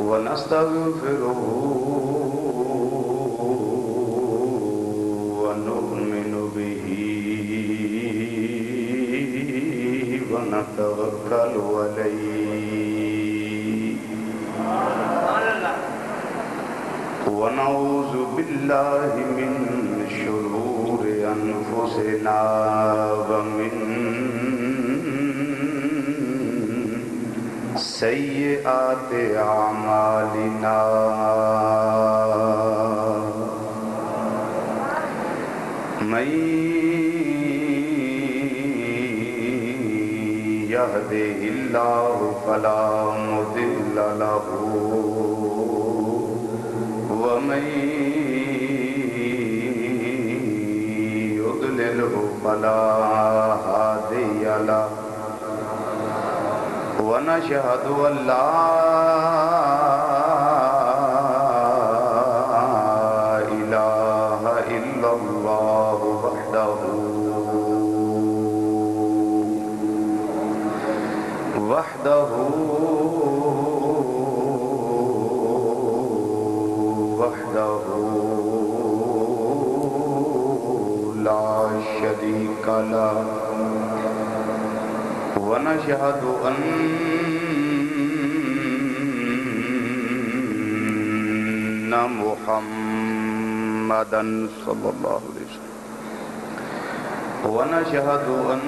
ونستغفره ونؤمن به ونتوكل عليه ونعوذ بالله من شرور أنفسنا ومن سيئات أعمالنا من يهده الله فلا مضل له ومن يضلله فلا هادي له ونشهد أن لا إله إلا الله وحده لا شريك له ونشهد أن محمدا صلى الله عليه وسلم ونشهد أن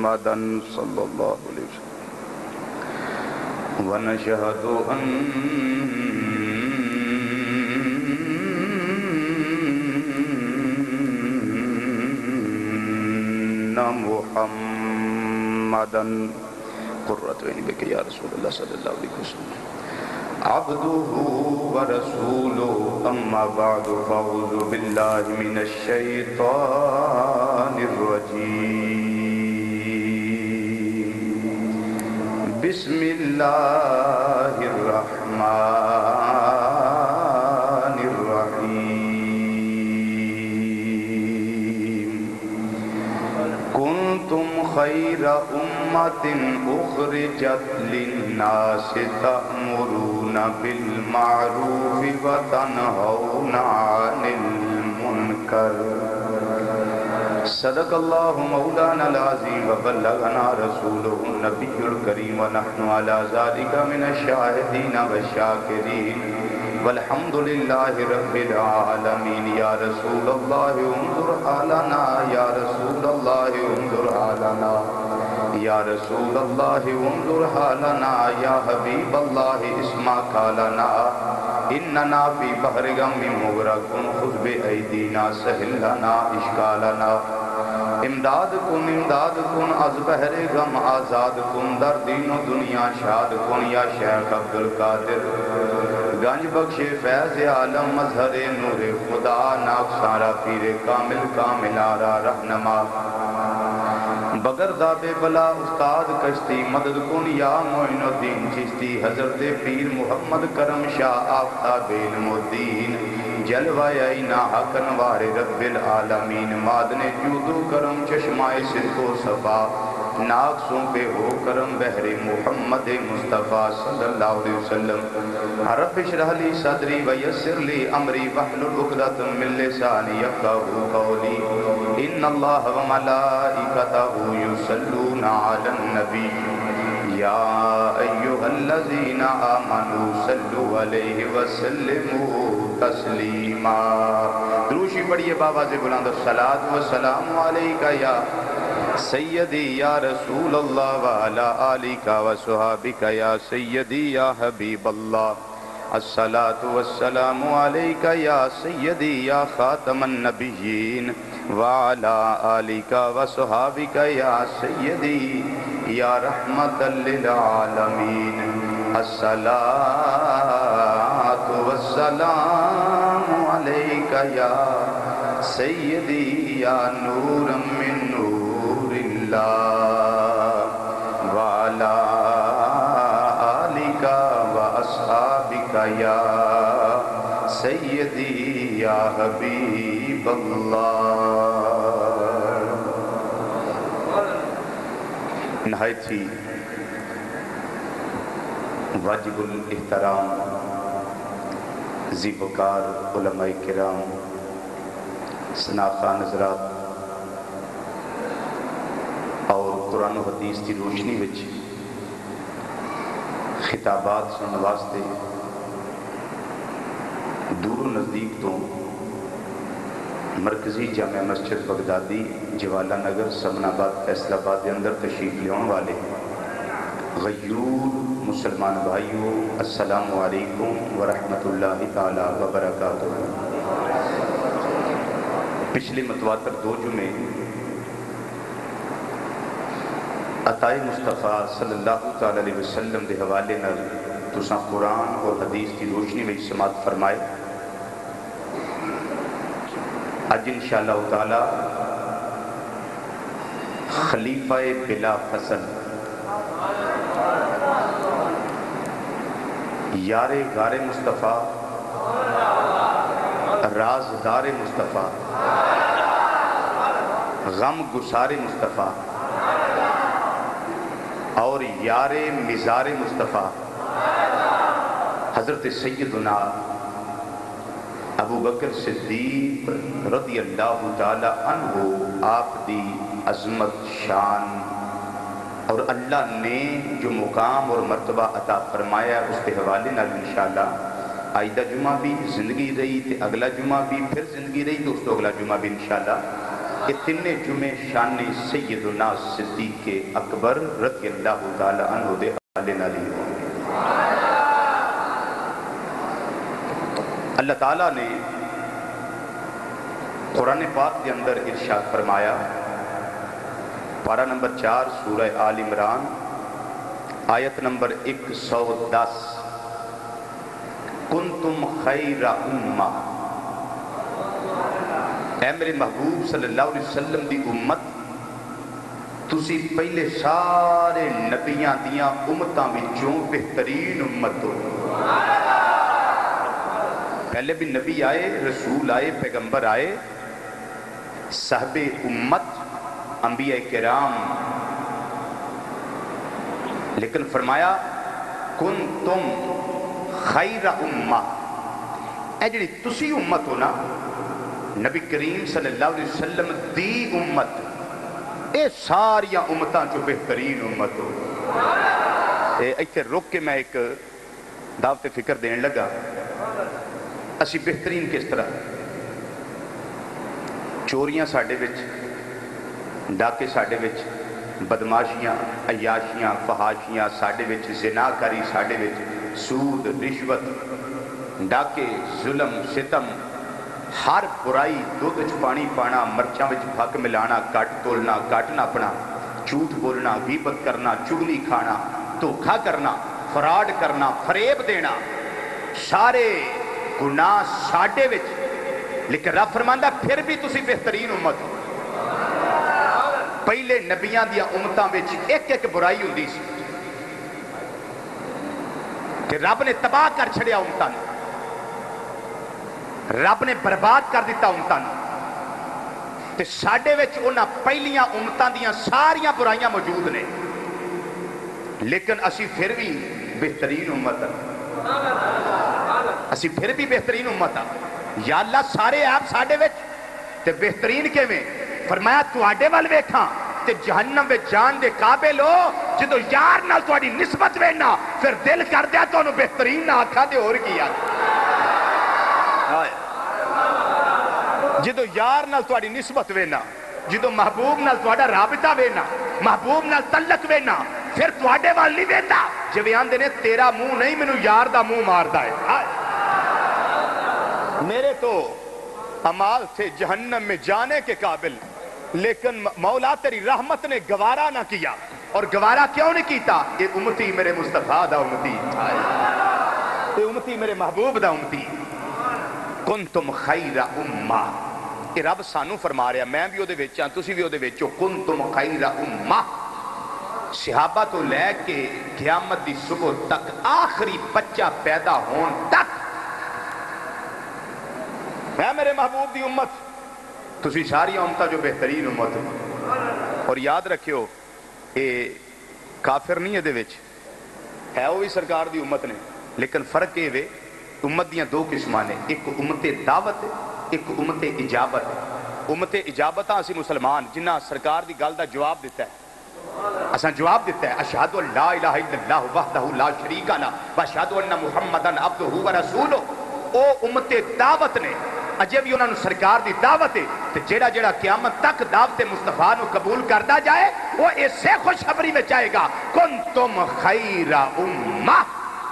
محمدا صلى الله عليه وسلم ونشهد أن محمدا قرة عين بك يا رسول الله صلى الله عليه وسلم عبده ورسوله أما بعد فأعوذ بالله من الشيطان الرجيم بسم الله الرحمن الرحيم كنتم خير أمة أخرجت للناس تأمرون بالمعروف وتنهون عن المنكر صدق الله مولانا العظيم وبلغنا رسوله النبي الكريم ونحن على ذلك من الشاهدين والشاكرين والحمد لله رب العالمين يا رسول الله انظر حالنا يا رسول الله انظر حالنا يا رسول الله انظر حالنا يا حبيب الله اسمع قالنا إننا في بحر غم مغرق خذ بأيدينا سهل لنا إشكالنا امداد کن از بحر غم آزاد کن در دین و دنیا شاد کن یا شیخ عبدالقادر گنج بخش فیض عالم مظہر نور خدا ناکسارا پیر کامل آرا رہنما بغرداد بلا استاد کشتی مدد کن یا معین الدین چشتی حضرت پیر محمد کرم شاہ آفتاب علم الدین جلوہ اینا حق انوار رب العالمین مادن جود و کرم چشمہ صدق و صفا ناکسوں پہ ہو کرم بحر محمد مصطفیٰ صلی اللہ علیہ وسلم رب اشرح لی صدری ویسر لی امری واحلل عقدۃ من لسانی یفقہوا قولی ان اللہ وملائکتہ یصلون علی النبی یا ایہا الذین آمنوا صلوا علیہ وسلموا تسلیما دروشی پڑھئے بابا سے بلند الصلاة والسلام علیکہ یا سیدی یا رسول اللہ وعلا آلکہ وصحابکہ یا سیدی یا حبیب اللہ الصلاة والسلام علیکہ یا سیدی یا خاتم النبیین وعلا آلکہ وصحابکہ یا سیدی یا رحمت للعالمین الصلاة والسلام علیکہ یا سیدی یا نور من نور اللہ وعلا آلکہ وأصحابکہ یا سیدی یا حبیب اللہ نہایت ہی واجب الاحترام ذی وقار علماء کرام، شناخوان حضرات اور قرآن و حدیث کی روشنی وچ خطابات سننے واسطے دور و نزدیک تو مرکزی جامع مسجد بغدادی جوالہ نگر سمن آباد فیصل آباد کے اندر تشریف لیاؤں والے غیور مسلمان بھائیوں، السلام علیکم ورحمۃ اللہ تعالی وبرکاتہ۔ پچھلے متواتر 2 جمعے عطائے مصطفیٰ صلی اللہ تعالی علیہ وسلم دے حوالے نال تساں قرآن اور حدیث کی روشنی میں سماعت فرمائے۔ آج انشاءاللہ تعالی خلیفہ بلا فصل یار غار مصطفیٰ، رازدار مصطفیٰ، غم گسار مصطفیٰ اور یار مزار مصطفیٰ حضرت سیدنا ابو بکر صدیق رضی اللہ تعالی عنہ آپ دی عظمت، شان اور اللہ نے جو مقام اور مرتبہ عطا فرمایا اس کے حوالے نال انشاءاللہ آئندہ جمعہ بھی زندگی رہی تے اگلا جمعہ بھی پھر زندگی رہی تو اس تو اگلا جمعہ بھی انشاءاللہ یہ 3 جمعے شان سیدنا صدیق اکبر رضی اللہ تعالی عنہ دے حوالے نال ہی ہوں گے۔ اللہ تعالیٰ نے قرآن پاک کے اندر ارشاد فرمایا، پارہ نمبر 4 سورہ آل عمران آیت نمبر 110، کنتم خیر امہ، اے میرے محبوب صلی اللہ علیہ وسلم دی امت، تسی پہلے سارے نبیاں دیاں امتاں وچوں بہترین امت ہو۔ پہلے بھی نبی آئے، رسول آئے، پیغمبر آئے، صاحب امت انبیاء کرام، لیکن فرمایا کنتم خیر امہ، اے جڑی تسی امت ہو نا، نبی کریم صلی اللہ علیہ وسلم دی امت، اے ساریاں امتاں جو بہترین امت ہو۔ ایتھے رک کے میں ایک دعوت فکر دین لگا، اسی بہترین کس طرح؟ چوریاں ساڈے وچ، ڈاکے ساڈے وچ، بدماشیاں، عیاشیاں، فحاشیاں ساڈے وچ، زنا کاری ساڈے وچ، سود، رشوت، ڈاکے، ظلم، ستم، ہر برائی، دودھ وچ پانی پانا، مرچاں وچ بھک ملانا، کٹ تولنا، کٹ ناپنا، جھوٹ بولنا، غیبت کرنا، چگلی کھانا، دھوکا کرنا، فراڈ کرنا، فریب دینا، سارے گناہ ساڈے وچ، لیکن رب فرماندا پھر بھی تسی بہترین امت ہو۔ پہلے نبیاں دیا امتاں وچ ایک برائی ہوندی سی کہ رب نے تباہ کر چھڑیا امتاں، رب نے برباد کر دیتا امتاں، تے ساڈے وچ انہاں پہلیاں امتاں دیاں ساریاں برائیاں موجود نے، لیکن اسی پھر بھی بہترین امت ہیں، اسی پھر بھی بہترین امت ہیں۔ یا اللہ سارے آپ ساڈے وچ تے بہترین کے میں فرمایا تواڈے وال ویکھاں تے جہنم وچ جان دے قابل ہو، جدو یار نال تواڈی نسبت وینا پھر دل کر دیا تو انہوں بہترین نہ آکھا دے اور کیا، جدو یار نال تواڈی نسبت وینا، جدو محبوب نال تواڈا رابطہ وینا، محبوب نال تعلق وینا، پھر تواڈے وال نہیں ویندا جویں آندے نے تیرا منہ نہیں مینوں یار دا منہ ماردا ہے۔ میرے تو اعمال تھے جہنم میں جانے کے قابل، لیکن مولا تیری رحمت نے گوارا نہ کیا، اور گوارا کیوں نہیں کیتا؟ یہ امتی میرے مصطفیٰ دا امتی، یہ امتی میرے محبوب دا امتی۔ کنتم خیر امہ، یہ رب سانو فرما رہا، میں بھی او دے وچ ہاں، تسی بھی او دے وچ ہو، کنتم خیر امہ۔ صحابہ تو لے کے قیامت دی صبح تک، آخری بچہ پیدا ہون تک، میں میرے محبوب دی امت، تسی ساری امتہ جو بہترین امت ہو۔ اور یاد رکھیو، کافر نہیں ہے وہ بھی سرکار دی امت نے، لیکن فرق یہ ہے امت دیاں دو قسمان نے، ایک امت دعوت ایک امت اجابت ہے۔ امت اجابت اسی مسلمان جنہ سرکار دی گل دا جواب دیتا ہے، اساں جواب دیتا ہے اشہد ان لا الہ الا اللہ وحدہ لا شریک لہ واشہد ان محمدن عبدہ ورسولہ۔ او امت دعوت نے، اجے بھی انہوں نے سرکار دی دعوت ہے تے جیڑا جیڑا قیامت تک دعوت مصطفیٰ نو قبول کردا جائے وہ اسے خوشخبری میں جائے گا کنتم خیر امہ،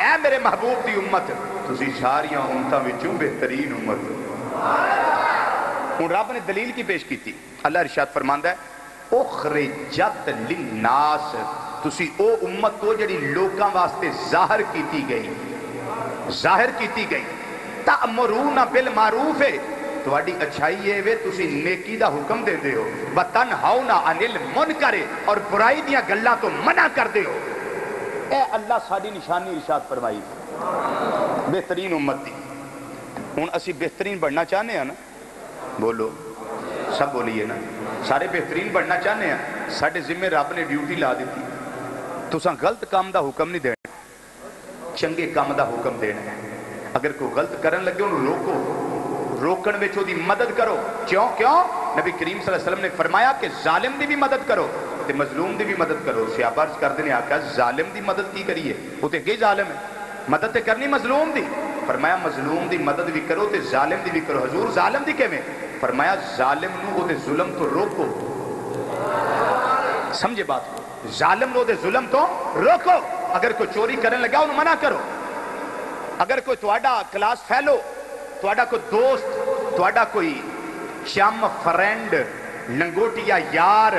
اے میرے محبوب دی امت تسی ساریاں امتاں وچوں بہترین امت۔ ہن رب نے دلیل کی پیش کیتی، اللہ ارشاد فرماندا ہے اخرجت للناس، تسی او امت تو جڑی لوکاں واسطے ظاہر کیتی گئی تأمرون بالمعروف ہے، تواڈی اچھائی ہے وے تسی نیکی دا حکم دیندے ہو، وتنہون عن المنکر اور برائی دیاں گلاں تو منع کردے ہو۔ اے اللہ ساڈی نشانی ارشاد فرمائی بہترین امت دی۔ ہن اسی بہترین بننا چاہنے ہیں نا، بولو سب بولیے نا، سارے بہترین بننا چاہنے ہیں، ساڈے ذمہ رب نے ڈیوٹی لا دیتی، تساں غلط کام دا حکم نہیں دینا، چنگے کام دا حکم دینا ہے۔ اگر کوئی غلط کرن لگے انہوں روکو، روکن وچ دی مدد کرو، کیوں نبی کریم صلی اللہ علیہ وسلم نے فرمایا کہ ظالم دی بھی مدد کرو تے مظلوم دی بھی مدد کرو۔ صحابہ عرض کر دینے آقا ظالم دی مدد کی کریے، وہ تے گئی ظالم ہے، مدد تے کرنی مظلوم دی، فرمایا مظلوم دی مدد بھی کرو تے ظالم دی بھی کرو۔ حضور ظالم دی کیویں؟ فرمایا ظالم نو وہ تے ظلم تو روکو، سمجھے بات، ظالم نو تے ظلم تو روکو۔ اگر کوئی چوری کرنے لگا انہوں منع کرو، اگر کوئی تواڈا کلاس فیلو، تواڈا کوئی دوست، تواڈا کوئی شام فرینڈ لنگوٹیا یار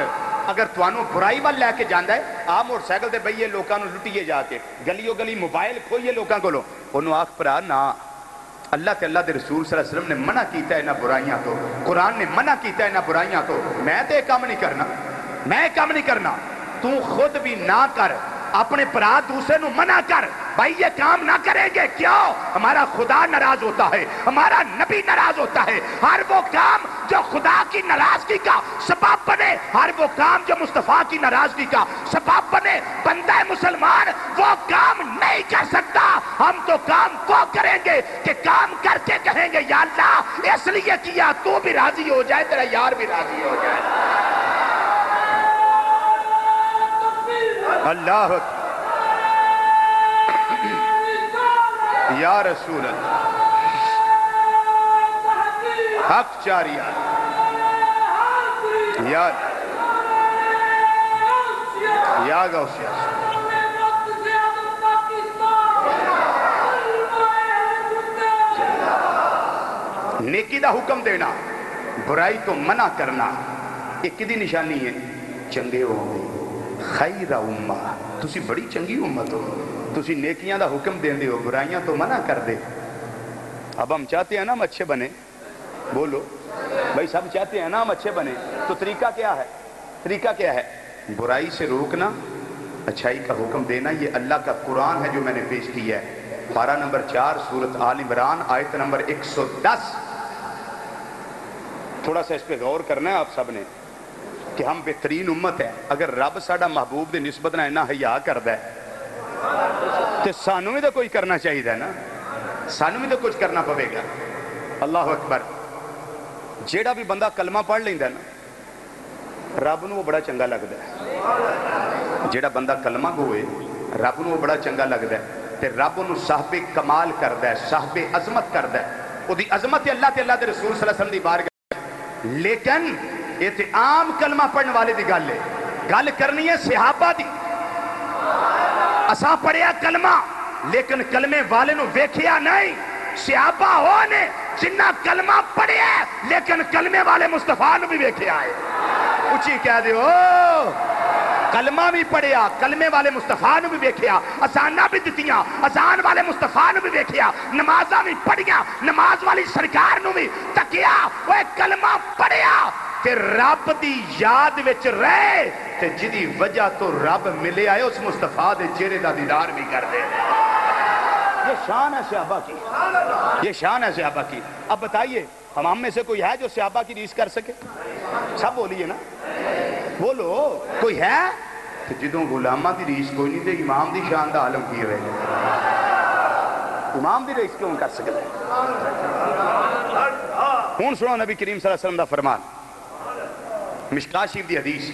اگر توانوں برائی وال لے کے جاندا ہے، آپ موٹر سائیکل تے بھئیے لوکاں نو لٹیے جا کے گلیوں گلی موبائل کھوئیے لوکاں کولوں، انہوں آکھ پرا نا اللہ تے اللہ دے رسول صلی اللہ علیہ وسلم نے منع کیتا ہے نہ برائیاں تو، قرآن نے منع کیتا ہے نہ برائیاں تو، میں تے کام نہیں کرنا، تو خود بھی نہ کر، اپنے پرا دوسرے نو منع کر، بھائی یہ کام نہ کریں گے، کیوں؟ ہمارا خدا ناراض ہوتا ہے، ہمارا نبی ناراض ہوتا ہے۔ ہر وہ کام جو خدا کی ناراضگی کا سبب بنے، ہر وہ کام جو مصطفیٰ کی ناراضگی کا سبب بنے، بندہ مسلمان وہ کام نہیں کر سکتا۔ ہم تو کام وہ کریں گے کہ کام کر کے کہیں گے یا اللہ اس لیے کیا تو بھی راضی ہو جائے، تیرا یار بھی راضی ہو جائے۔ اللہ یا رسول اللہ حق چاریا یا غوثیہ نیکی دا حکم دینا، برائی تو منع کرنا، ایک دی نشانی ہے چنگے ہوں خیر امہ، تسی بڑی چنگی امت ہو، تسی نیکیاں دا حکم دیندے ہو، برائیاں تو منع کر دے۔ اب ہم چاہتے ہیں نا ہم اچھے بنے، بولو بھائی سب چاہتے ہیں نا ہم اچھے بنے، تو طریقہ کیا ہے؟ طریقہ کیا ہے؟ برائی سے روکنا، اچھائی کا حکم دینا۔ یہ اللہ کا قرآن ہے جو میں نے پیش کیا ہے، پارہ نمبر 4 سورۃ آل عمران آیت نمبر 110۔ تھوڑا سا اس پہ غور کرنا ہے آپ سب نے کہ ہم بہترین امت ہے۔ اگر رب ساڈا محبوب دے نسبت نہ اتنا حیا کردا ہے تے سانوں بھی تو کوئی کرنا چاہیے نا، سانوں بھی تو کچھ کرنا پوے گا۔ اللہ اکبر۔ جیڑا بھی بندہ کلمہ پڑھ لیندا ہے نا رب نو وہ بڑا چنگا لگدا ہے، جیڑا بندہ کلمہ گوئے رب نو وہ بڑا چنگا لگدا ہے تے رب انہوں صاحب کمال کردا ہے، صاحب عظمت کردا ہے، وہ دی عظمت اللہ تے اللہ دے رسول صلی اللہ علیہ وسلم دی بارگاہ۔ لیکن یہ تے عام کلمہ پڑھنے والے دی گل ہے، گل کرنی ہے صحابہ دی۔ اساں پڑھیا کلمہ لیکن کلمے والے نو ویکھیا نہیں، صحابہ ہونے جنہ کلمہ پڑھیا لیکن کلمے والے مصطفیٰ نو بھی ویکھیا ہے۔ اچھی کہہ دیو کلمہ بھی پڑھیا، کلمے والے مصطفیٰ نو بھی ویکھیا، اذاناں بھی دتیاں، اذان والے مصطفیٰ نو بھی ویکھیا، نمازاں بھی پڑھیا، نماز والی سرکار نو بھی تکیا، وہ کلمہ پڑھیا تے رب دی یاد وچ رہے تے جدی وجہ تو رب ملے آئے اس مصطفیٰ دے چہرے دا دیدار بھی کر دے۔ یہ شان ہے صحابہ کی، یہ شان ہے صحابہ کی۔ اب بتائیے ہم میں سے کوئی ہے جو صحابہ کی ریس کر سکے؟ سب بولیے نا، بولو کوئی ہے؟ جدوں غلامہ دی ریس کوئی نہیں تے امام دی شان دا عالم کی ہوئے گا؟ امام دی ریس کیوں کر سکتا ہے؟ ہون سنو نبی کریم صلی اللہ علیہ وسلم دا فرمان، مشکاہ شریف دی حدیث،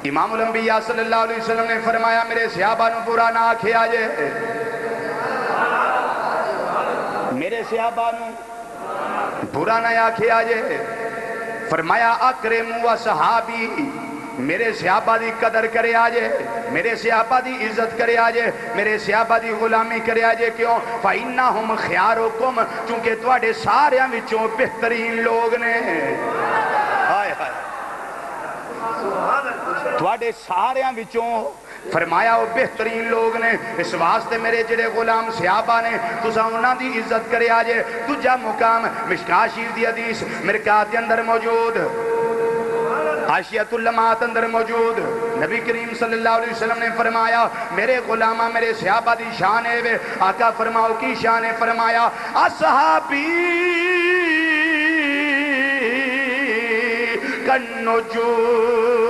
امام الانبیاء صلی اللہ علیہ وسلم نے فرمایا میرے صحابہ نو برا نہ آکھے آجے، میرے صحابہ نو برا نہ آکھے آجے، فرمایا اکرموا و صحابی، میرے صحابہ دی قدر کرے آجے، میرے صحابہ دی عزت کرے آجے، میرے صحابہ دی غلامی کرے آجے، کیوں؟ فَإِنَّهُمْ خِيَارُكُمْ، چونکہ تواڈے ساریاں وچوں بہترین لوگ نے، ہائے ہائے تواڈے ساریاں وچوں فرمایا وہ بہترین لوگ نے، اس واسطے میرے جڑے غلام صحابہ نے تسا انہاں دی عزت کرے آجے۔ دوجا مقام مشکاہ شریف دی حدیث مرکات دے اندر موجود، حاشیۃ اللمعات اندر موجود، نبی کریم صلی اللہ علیہ وسلم نے فرمایا میرے غلامہ میرے صحابہ دی شان ہے وے، آقا فرماؤ کی شان ہے؟ فرمایا اصحابی کالنجوم،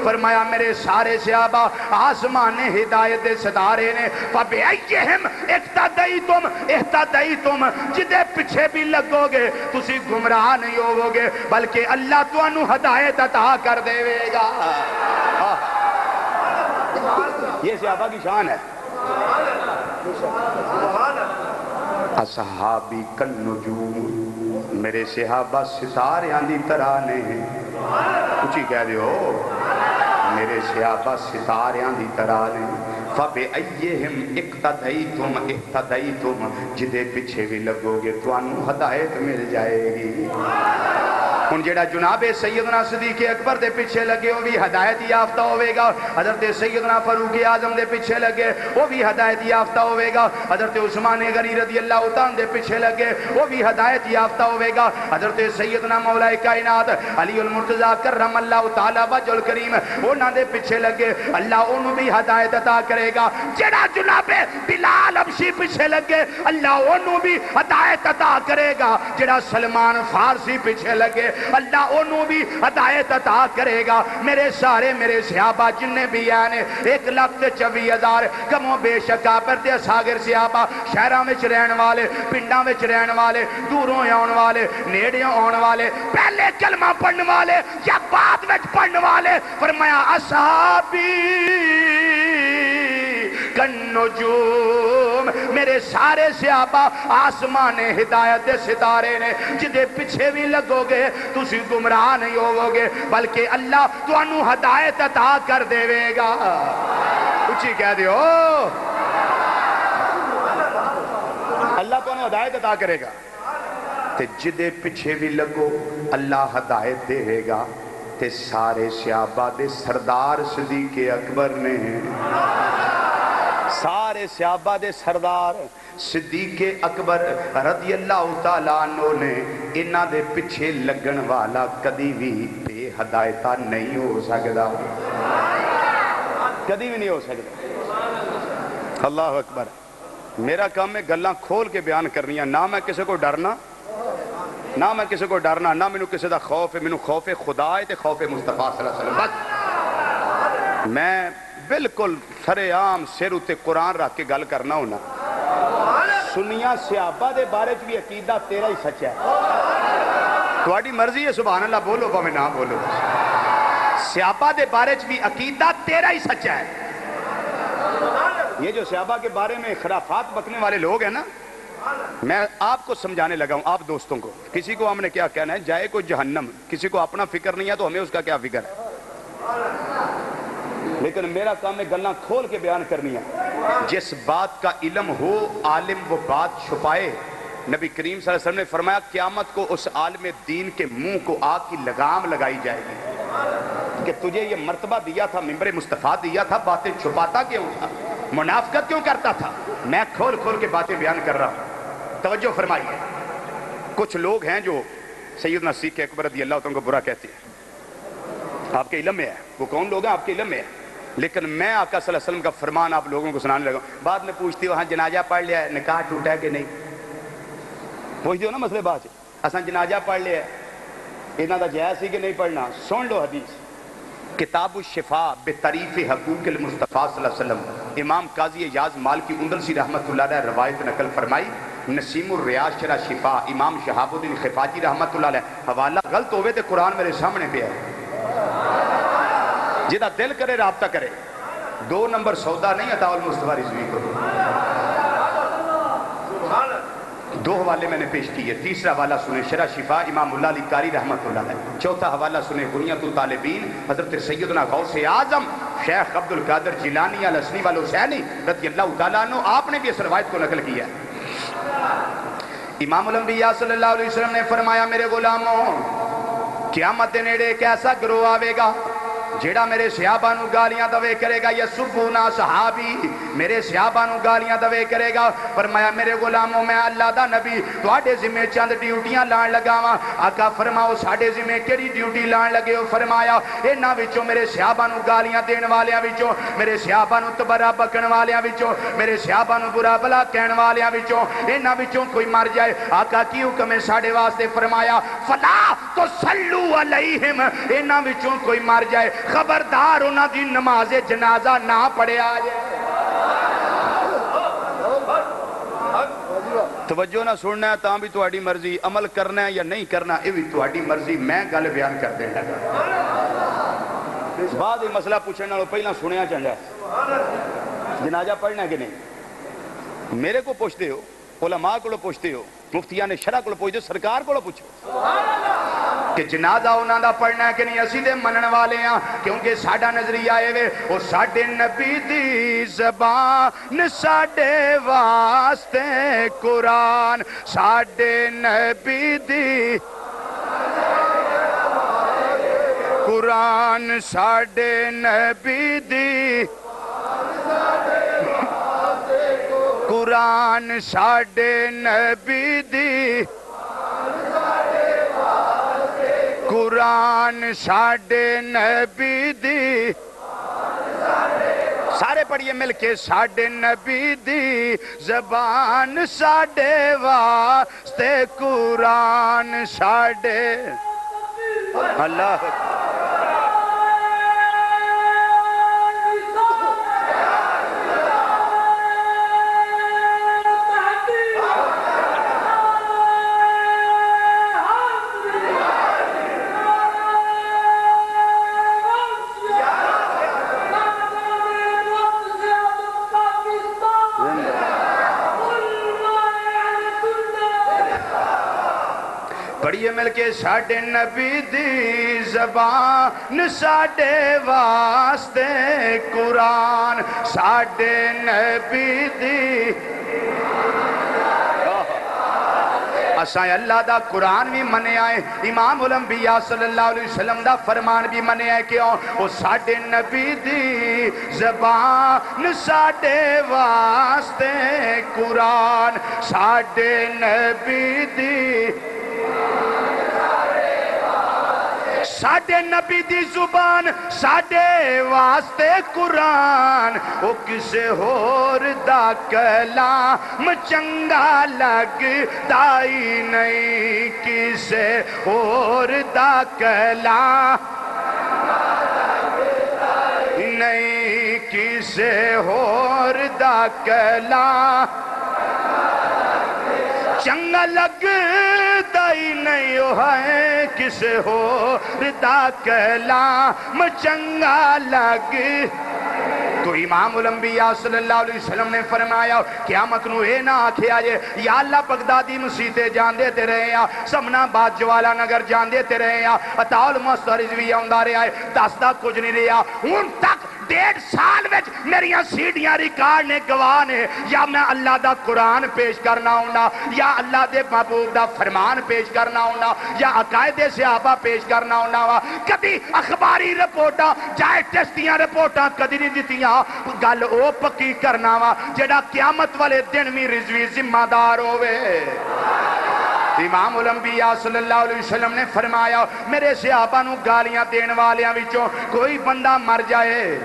فرمایا میرے سارے صحابہ آسمان ہدایت دے ستارے نے، فَبِأَيِّهِمْ اِقْتَدَيْتُمْ، جدے پیچھے بھی لگو گے تسی گمراہ نہیں ہوو گے بلکہ اللہ تو انو ہدایت عطا کر دے گا۔ یہ صحابہ کی شان ہے، اصحابی کالنجوم، میرے صحابہ ستارے دی طرح نے، کچھ ہی کہہ دیو، میرے صحابہ ستارے دی طرح نے، فَبِأَيِّهِمْ اِقْتَدَيْتُمْ، جدے پیچھے بھی لگو گے تو انو ہدایت مل جائے گی۔ ان جیڑا جناب سیدنا صدیق اکبر دے پیچھے لگے وہ بھی ہدایت یافتہ ہوئے گا، حضرت سیدنا فاروق اعظم دے پیچھے لگے وہ بھی ہدایت یافتہ ہوئے گا، حضرت عثمان غنی رضی اللہ عنہ دے پیچھے لگے وہ بھی ہدایت یافتہ ہوئے گا، حضرت سیدنا مولا کائنات علی المرتضیٰ کرم اللہ تعالی وجہ الکریم انہاں دے پیچھے لگے اللہ انہوں بھی ہدایت عطا کرے گا۔ جیڑا جناب بلال حبشی پیچھے لگے اللہ انہوں بھی ہدایت عطا کرے گا، جیڑا سلمان فارسی پیچھے لگے اللہ انہوں بھی ہدایت عطا کرے گا۔ میرے سارے میرے صحابہ جننے بھی آنے 1,24,000 کموں بے شکا پر تے ساگر صحابہ، شہرہ میں رہن والے، پنڈاں میں رہن والے، دوروں آن والے، نیڑیوں آن والے، پہلے کلمہ پڑھنے والے یا بعد میں پڑھنے والے، فرمایا اصحابی کالنجوم، میرے سارے صحابہ آسمان ہدایت دے ستارے نے، جدے پیچھے بھی لگو گے تسی گمراہ نہیں ہوو گے بلکہ اللہ تو انو ہدایت عطا کر دے گا۔ اچھی کہہ دیو اللہ تو انو ہدایت عطا کرے گا، تے جدے پیچھے بھی لگو اللہ ہدایت دے گا۔ تے سارے صحابہ دے سردار صدیق اکبر نے، سارے صحابہ دے سردار صدیق اکبر رضی اللہ تعالیٰ عنہ نے انہ دے پچھے لگن والا کدی بھی بے ہدایتہ نہیں ہو سکتا، کدی بھی نہیں ہو سکتا۔ اللہ اکبر۔ میرا کام ہے گلاں کھول کے بیان کرنی ہے، نہ میں کسی کو ڈرنا، نہ میں کسی کو ڈرنا، نہ میں کسی دا خوف ہے، میں خوف خدا ہے تے خوف مصطفیٰ صلی اللہ علیہ وسلم۔ بس میں بالکل سرے عام سر اتے قرآن رکھ کے گل کرنا ہونا۔ سنیاں صحابہ دے بارے بھی عقیدہ تیرا ہی سچ ہے، تواڈی مرضی ہے، سبحان اللہ بولو پا میں نہ بولو، صحابہ دے بارے بھی عقیدہ تیرا ہی سچ ہے۔ یہ جو صحابہ کے بارے میں خرافات بکنے والے لوگ ہیں نا، میں آپ کو سمجھانے لگا ہوں، آپ دوستوں کو، کسی کو ہم نے کیا کہنا ہے، جائے کو جہنم، کسی کو اپنا فکر نہیں ہے تو ہمیں اس کا کیا فکر ہے، لیکن میرا کام ہے گلاں کھول کے بیان کرنی ہے۔ جس بات کا علم ہو عالم وہ بات چھپائے، نبی کریم صلی اللہ علیہ وسلم نے فرمایا قیامت کو اس عالم دین کے منہ کو آگ کی لگام لگائی جائے گی کہ تجھے یہ مرتبہ دیا تھا، ممبر مصطفیٰ دیا تھا، باتیں چھپاتا کیوں تھا، منافقت کیوں کرتا تھا؟ میں کھول کھول کے باتیں بیان کر رہا ہوں، توجہ فرمائیے۔ کچھ لوگ ہیں جو سیدنا صدیق اکبر رضی اللہ عنہ کو برا کہتے ہیں، آپ کے علم میں ہے، وہ کون لوگ ہیں آپ کے علم میں ہے، لیکن میں آقا صلی اللہ علیہ وسلم کا فرمان آپ لوگوں کو سنانے لگا ہوں۔ بعد میں پوچھتی وہاں جنازہ پڑھ لیا ہے، نکاح ٹوٹا ہے کہ نہیں، پوچھتی ہو نا مسئلے بات، اساں جنازہ پڑھ لیا ہے، انہاں دا جائز سی کہ نہیں پڑھنا، سن لو حدیث، کتاب الشفاء بتعریف حقوق المصطفیٰ صلی اللہ علیہ وسلم، امام قاضی اعجاز مالکی اندلسی رحمۃ اللہ علیہ روایت نقل فرمائی۔ نسیم الریاض شرح شفا امام شہاب الدین خفاجی رحمۃ اللہ علیہ، حوالہ غلط ہوئے تو قرآن میرے سامنے پہ ہے، جدا دل کرے رابطہ کرے۔ 2 نمبر سودا نہیں عطا المصطفیٰ رضوی کو، 2 حوالے میں نے پیش کیے۔ تیسرا حوالہ سنیں شرح شفا امام اللہ علی قاری رحمۃ اللہ علیہ۔ چوتھا حوالہ سنیں بنیۃ الطالبین حضرت سیدنا غوث اعظم شیخ عبد القادر جیلانی الحسنی والحسینی رضی اللہ تعالیٰ عنہ، آپ نے بھی اس روایت کو نقل کیا ہے۔ امام الانبیاء صلی اللہ علیہ وسلم نے فرمایا میرے غلاموں، قیامت دے نیڑے ایک ایسا گروہ آوے گا جیڑا میرے صحابہ نو گالیاں دوے کرے گا، یسبونا صحابی، میرے صحابہ نو گالیاں دوے کرے گا۔ فرمایا میرے غلاموں، میں اللہ دا نبی تواڈے ذمہ چند ڈیوٹیاں لان لگا واں۔ آقا فرماؤ ساڈے ذمہ کیڑی ڈیوٹی لان لگے ہو؟ فرمایا انہاں وچوں میرے صحابہ نو گالیاں دین والیاں وچوں، میرے صحابہ نو تبرا بکن والیاں وچوں، میرے صحابہ نو برا بھلا کہن والیاں وچوں، انہاں وچوں کوئی مر جائے۔ آقا کی حکم ہے ساڈے واسطے؟ فرمایا فلا تصلوا علیہم، انہاں وچوں کوئی مر جائے خبردار انہاں دی نماز جنازہ نہ پڑھے آجے۔ توجہ نہ سننا ہے تاں بھی تہاڈی مرضی، عمل کرنا ہے یا نہیں کرنا یہ بھی تہاڈی مرضی، میں گل بیان کر دینا۔ بعد ہی مسئلہ پوچھنے والوں پہلا سنیا چاہتا ہے جنازہ پڑھنا کہ نہیں؟ میرے کو پوچھتے ہو، علماء کو پوچھتے ہو، مفتیان شرع کو پوچھتے ہو، سرکار کو پوچھو کہ جنازہ انہاں دا پڑھنا ہے کہ نہیں؟ اسی دے منن والے ہیں، کیونکہ ساڈا نظریہ ہے وے او ساڈے نبی دی زبان ساڈے واسطے قرآن، ساڈے نبی دی قرآن، ساڈے نبی دی قرآن، ساڈے نبی دی قرآن، ساڈے نبی دی، سارے پڑھئے مل کے، ساڈے نبی دی زبان ساڈے واسطے قرآن، ساڈے اللہ پڑھئے مل کے، ساڈے نبی دی زبان ساڈے واسطے قرآن، ساڈے نبی دی اسائیں اللہ دا قرآن بھی منے آئے، امام الانبیاء صلی اللہ علیہ وسلم دا فرمان بھی منے آئے، کیوں؟ وہ ساڈے نبی دی زبان ساڈے واسطے قرآن، ساڈے نبی دی ساڈے نبی دی زبان ساڈے واسطے قرآن، او کسے ہور دا کلام چنگا لگدا ہی نہیں، کسے ہور دا کلام نہیں، کسے ہور دا کلام چنگا لگدا ہی نہیں ہے، کسے ہور دا کلام چنگا لگ۔ تو امام الانبیاء صلی اللہ علیہ وسلم نے فرمایا قیامت نو اے نہ آکھے آجے یا اللہ بغدادی مسیطے جان دیتے رہے ہیں، سمنا بات جوالا نگر جان دیتے رہے ہیں، عطا المصطفیٰ رضوی آمدہ رہے آئے، دستا کچھ نہیں رہا، ان تک 1.5 سال وچ میریاں سیڑیاں ریکارڈ نے گواہ نے، یا میں اللہ دا قرآن پیش کرنا ہونا، یا اللہ دے محبوب دا فرمان پیش کرنا ہونا، یا عقائد صحابہ پیش کرنا ہونا، کبھی اخباری رپورٹاں جائے ٹیسٹیاں رپورٹاں کدی نہیں دیتیاں، گل او پکی کرنا وا جڑا قیامت والے دن میں رضوی ذمہ دار ہوئے۔ امام الانبیاء صلی اللہ علیہ وسلم نے فرمایا میرے صحابہ نو گالیاں دین والیاں وچوں کوئی بندہ مر جائے،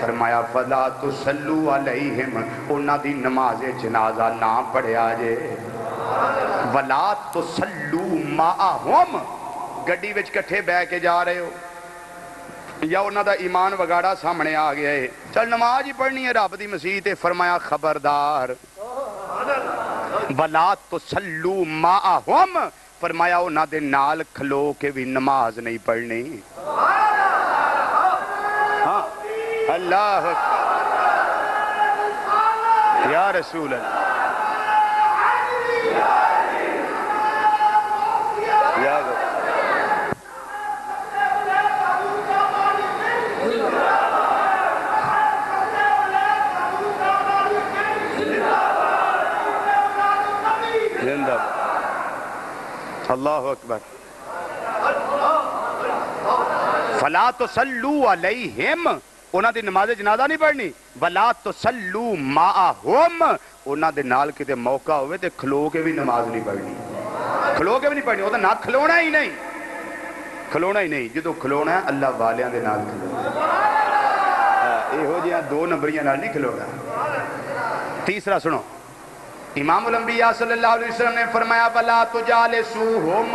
فرمایا فلا تصلوا علیہم، انہاں دی نماز جنازہ نہ پڑھیا جے، ولا تصلوا معہم، گڈی وچ کٹھے بہ کے جا رہے ہو، یا انہوں دا ایمان وگاڑا سامنے آ گیا ہے، چل نماز ہی پڑھنی ہے رب دی مسیح تے، فرمایا خبردار وَلَا تُصَلُّوا مَعَهُمْ، فرمایا انہوں دے نال کھلو کے بھی نماز نہیں پڑھنی۔ ہاں اللہ یا رسول اللہ یا زندہ اللہ اکبر۔ فَلَا تُصَلُّوا عَلَيْهِمْ، انہاں دی نماز جنازہ نہیں پڑھنی، وَلَا تُصَلُّوا مَعَهُمْ، انہاں دے نال کتے موقع ہوئے تے کھلو کے بھی نماز نہیں پڑھنی، کھلو کے بھی نہیں پڑھنی، وہ تو نہ کھلونا ہی نہیں، کھلونا ہی نہیں، جدو کھلونا ہے اللہ والیاں دے نال کھلونا، اے ہو جیاں دو نمبریاں نال نہیں کھلونا۔ تیسرا سنو، امام الانبیاء صلی اللہ علیہ وسلم نے فرمایا وَلَا تُجَالِسُوهُمْ،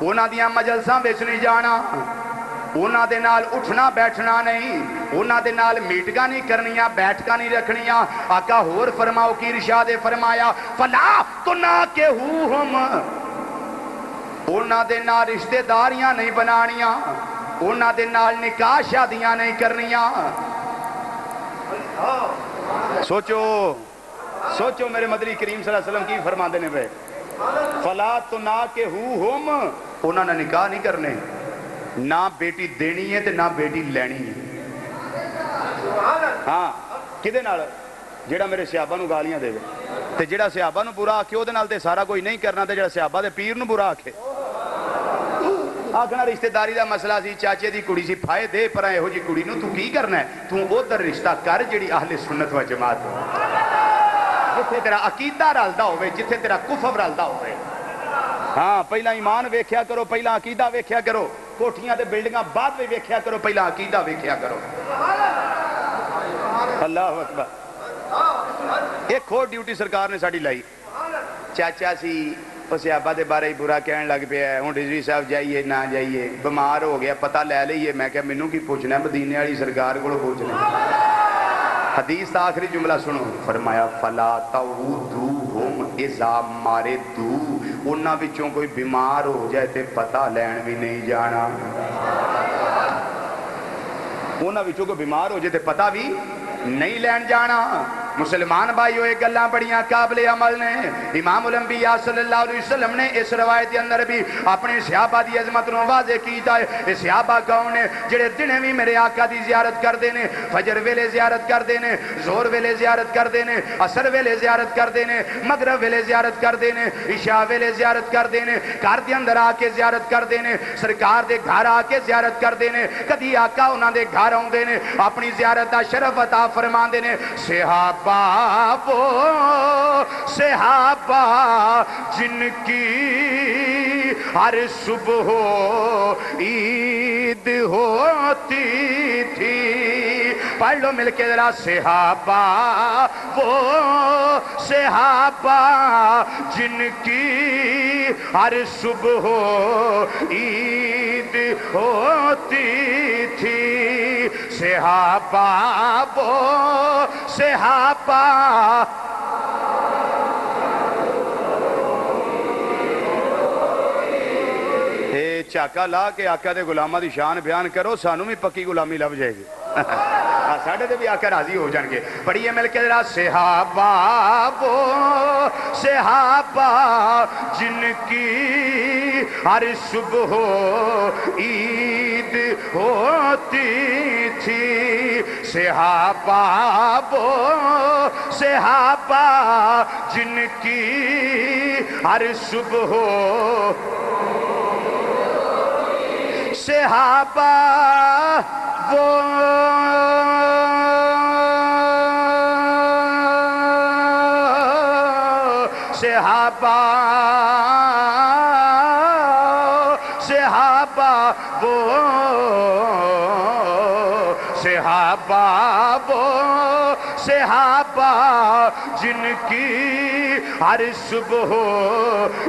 انہاں دیاں مجلساں بیچ نہیں جانا، انہاں دے نال اٹھنا بیٹھنا نہیں، انہاں دے نال میٹگاں نہیں کرنیاں، بیٹھکاں نہیں رکھنیاں۔ آقا ہور فرماؤ کی ارشاد فرمایا فَلَا تُنَاكِحُوهُمْ، انہاں دے نال رشتہ داریاں نہیں بنانیاں، انہاں دے نال نکاح شادیاں نہیں کرنیاں۔ سوچو سوچو میرے مدنی کریم صلی اللہ علیہ وسلم کی فرما دینے پہ، فَلَا تُنَاكِحُوهُمْ، انہاں نے نکاح نہیں کرنے، نہ بیٹی دینی ہے تے نہ بیٹی لینی ہے۔ ہاں کدے نال؟ جیڑا میرے صحابہ نو گالیاں دے تے جیڑا صحابہ نو برا آکھے او دے نال تے سارا کوئی نہیں کرنا، تے جیڑا صحابہ دے پیر نو برا آکھے آکھنا رشتہ داری دا مسئلہ سی، چاچے دی کڑی سی پھائے دے پر اے ہو جی کڑی نو تو کی کرنا ہے، تو ادھر رشتہ کر جیڑی اہل سنت و جماعت ہو، جتھے تیرا عقیدہ رلدا ہوئے، جتھے تیرا کفر رلدا ہوئے۔ ہاں پہلا ایمان ویکھیا کرو، پہلا عقیدہ ویکھیا کرو، کوٹھیاں تے بلڈنگاں بعد میں ویکھیا کرو، پہلا عقیدہ ویکھیا کرو۔ اللہ اکبر۔ ایک اور ڈیوٹی سرکار نے ساڑی لائی، چاچا سی اس صحابہ دے بارے ہی برا کہنے لگ پیا ہے، ہوں رضوی صاحب جائیے نہ جائیے، بیمار ہو گیا پتہ لے لئیے، میں کہا مینوں کی پوچھنا ہے، مدینے والی سرکار کو پوچھنا ہے۔ حدیث تا آخری جملہ سنو، فرمایا فَلَا تَعُودُوهُمْ اِذَا مَرِضُوا، انہاں وچوں کوئی بیمار ہو جائے تے پتہ لین بھی نہیں جانا، انہاں وچوں کوئی بیمار ہو جائے تے پتہ بھی نہیں لین جانا۔ مسلمان بھائیو ایک گلاں بڑیاں قابل عمل نے، امام الانبیاء صلی اللہ علیہ وسلم نے اس روایت اندر بھی اپنے صحابہ دی عظمت نو واضح کیتا ہے۔ اے صحابہ کون نے جڑے دنے بھی میرے آقا دی زیارت کر دینے، فجر ویلے زیارت کر دینے، زور ویلے زیارت کر دینے، عصر ویلے زیارت کر دینے، مغرب ویلے زیارت کر دینے، عشاء ویلے زیارت کر دینے، گھر دے اندر آ کے زیارت کر دینے، سرکار دے گھر آ کے زیارت کر دینے، کدی آقا انہاں دے گھر آوندے نے، اپنی زیارت دا شرف عطا فرماندے نے۔ صحابہ وہ صحابہ جن کی ہر صبح عید ہوتی تھی، پڑھ لو مل کے ذرا، صحابہ وہ صحابہ جن کی ہر صبح عید ہوتی تھی، صحابہ وہ صحابہ چاکا لا کے آقا دے غلامہ دی شان بیان کرو، سانوں بھی پکی غلامی لب جائے گی، ساڑھے دے بھی آقا راضی ہو جان گے۔ پڑھیے مل کے ذرا، صحابہ وہ صحابہ جن کی ہر صبح عید ہوتی تھی، صحابہ وہ صحابہ جن کی ہر صبح صحابہ وہ صحابہ صحابہ وہ صحابہ وہ صحابہ جن کی ہر صبح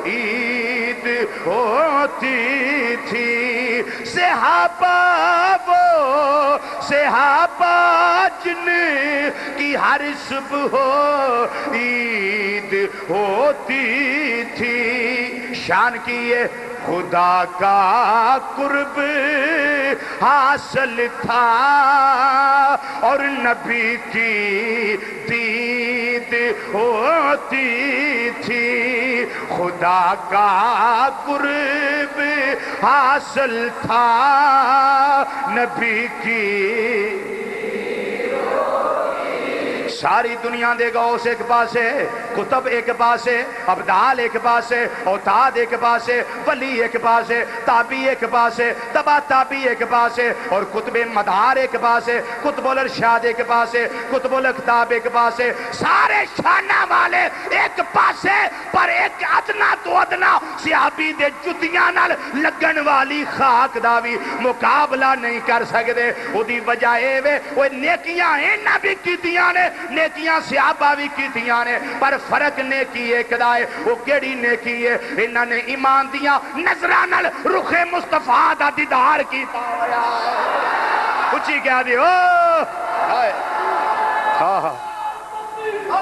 عید ہوتی تھی صحابہ وہ صحابہ جن کی ہر صبح عید ہوتی تھی شان کی یہ خدا کا قرب حاصل تھا اور نبی کی دید ہوتی تھی خدا کا قرب حاصل تھا نبی کی ساری دنیا دے غوث ایک پاسے کتب ایک پاسے ابدال ایک پاسے اوتاد ایک پاسے ولی ایک پاسے تابی ایک پاسے تبا تابی ایک پاسے اور کتب مدار ایک پاسے کتب الارشاد ایک پاسے کتب الاکتاب ایک پاسے سارے شانہ والے ایک پاسے پر ایک ادنا تو ادنا صحابی دے جتیاں نال لگن والی خاک داوی مقابلہ نہیں کر سکتے وہ دی وجہ اے وہ نیکیاں اینا بھی کیتیاں نے نیکیاں صحابہ بھی کیتیاں نے پر فرق نیکی ایک دائے وہ کیڑی نیکی ہے انہاں نے ایمان دیا نظرانل رخ مصطفیٰ دا دیدار کیتا اچھی کیا دی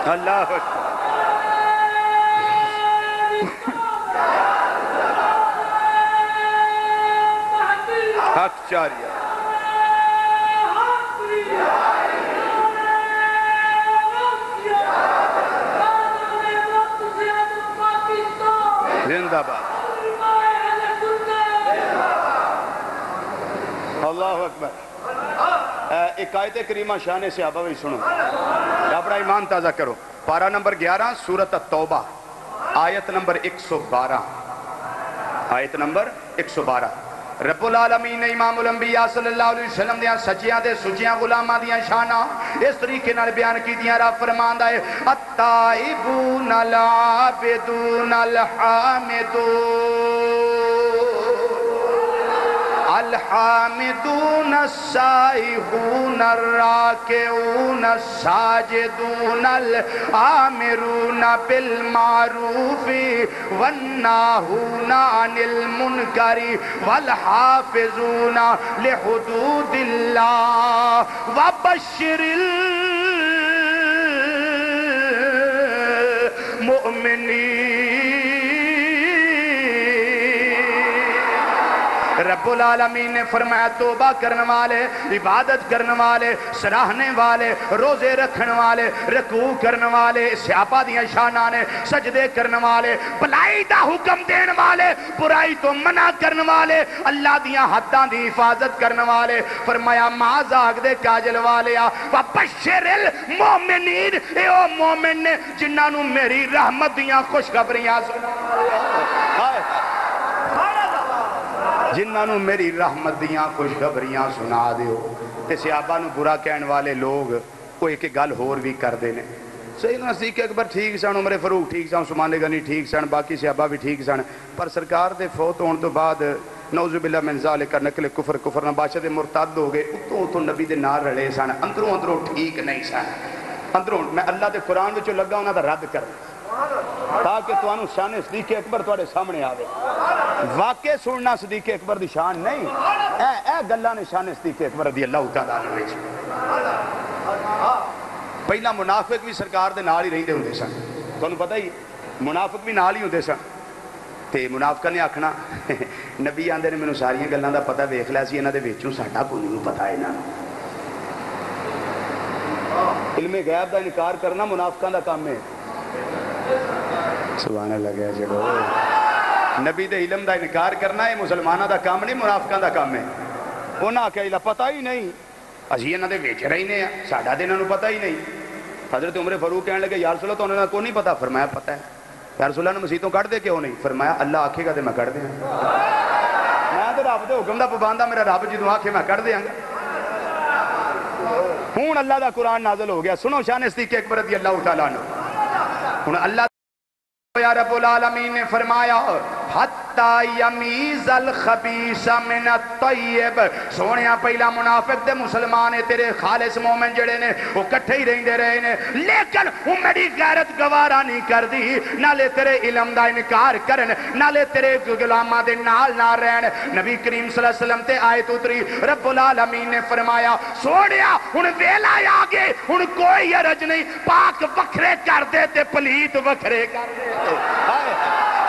اللہ حق چاریہ زندہ باد اللہ اکبر ایک آیت کریمہ شان صحابہ بھی سنو اپنا ایمان تازہ کرو پارہ نمبر 11 سورۃ التوبہ آیت نمبر 112 آیت نمبر 112 رب العالمین نے امام الانبیاء صلی اللہ علیہ وسلم دیاں سچیاں دے سچیاں غلامہ دیاں شانہ اس طریقے نال بیان کی دیاں رب فرماندہ ہے التائبون العابدون الحامدون السائحون الراکعون الساجدون الآمرون بالمعروف والناہون عن المنکر والحافظون لحدود اللہ وبشر المؤمنین رب العالمین نے فرمایا توبہ کرنے والے عبادت کرنے والے سراہنے والے روزے رکھنے والے رکوع کرنے والے صحابہ دیاں شانہ نے سجدے کرنے والے بلائی دا حکم دین والے برائی تو منع کرنے والے اللہ دیاں حداں دی حفاظت کرنے والے فرمایا معاذ آگ دے کاجل والے وبشر المومنین اے او مومن نے جنہاں نو میری رحمت دیاں خوشخبریاں سنا جنہاں نو میری رحمت دیاں خوشخبریاں سنا دیو تے صحابہ نو برا کہن والے لوگ وہ ایک گل ہور بھی کر دینے سیدنا صدیق اکبر ٹھیک سن عمر فاروق ٹھیک سن عثمان غنی ٹھیک سن باقی صحابہ بھی ٹھیک سن پر سرکار دے فوت ہون تو بعد نعوذ باللہ من ذالک نقل کفر نہ بادشاہ دے مرتد ہو گئے اتوں نبی دے نال رلے سن اندروں ٹھیک نہیں سن اندروں میں اللہ دے قرآن وچوں لگا انہاں دا رد کرنا تاکہ توانو شان صدیق اکبر تواڈے سامنے آوے واقع سننا صدیق اکبر دی شان نہیں اے گلاں نے شان صدیق اکبر رضی اللہ تعالیٰ عنہ وچ پہلا منافق بھی سرکار دے نال ہی رہندے ہوندے سن تانوں پتہ ہی منافق بھی نال ہی ہوندے سن تے منافقاں نے آکھنا نبی آندے نے مینوں ساریاں گلاں دا پتہ ویکھ لیا سی انہاں دے وچوں ساڈا کوئی نہیں پتہ ہے انہاں علم غیب دا انکار کرنا منافقاں دا کام ہے سبحان اللہ گیا جڑو نبی دے علم دا انکار کرنا ہے مسلمانہ دا کام نہیں منافقاں دا کام ہے انہاں کہ پتہ ہی نہیں اسی انہاں دے وچ رہنے ہیں ساڈا تے انہاں نوں پتہ ہی نہیں حضرت عمر فاروق کہنے لگے یا رسول اللہ تو انہوں نے کو نہیں پتہ فرمایا پتہ ہے یا رسول اللہ نے مسیحتوں کٹ دے کیوں نہیں فرمایا اللہ آکھے گا تے میں کٹ دیاں میں تے رب دے حکم دا پابند ہاں میرا رب جدوں آکھے میں کٹ دیاں گا ہن اللہ دا قرآن نازل ہو گیا سنو شان صدیق اکبر رضی اللہ تعالیٰ عنہ ہن اللہ یا رب العالمین نے فرمایا حتی یمیز الخبیث من الطیب. سونیا پہلا منافق دے مسلمان تیرے خالص مومن جڑے نے وہ کٹھے ہی رہندے رہے نے، لیکن وہ میری غیرت گوارا نہیں کر دی، نالے تیرے علم دا انکار کرن، نالے تیرے غلاماں دے نال نہ رہن. نبی کریم صلی اللہ علیہ وسلم تے آیت اتری، رب العالمین نے فرمایا سونیا ہن ویلا آ گئے، ہن کوئی حرج نہیں، پاک وکھرے کر دے تے پلیت وکھرے کر دے.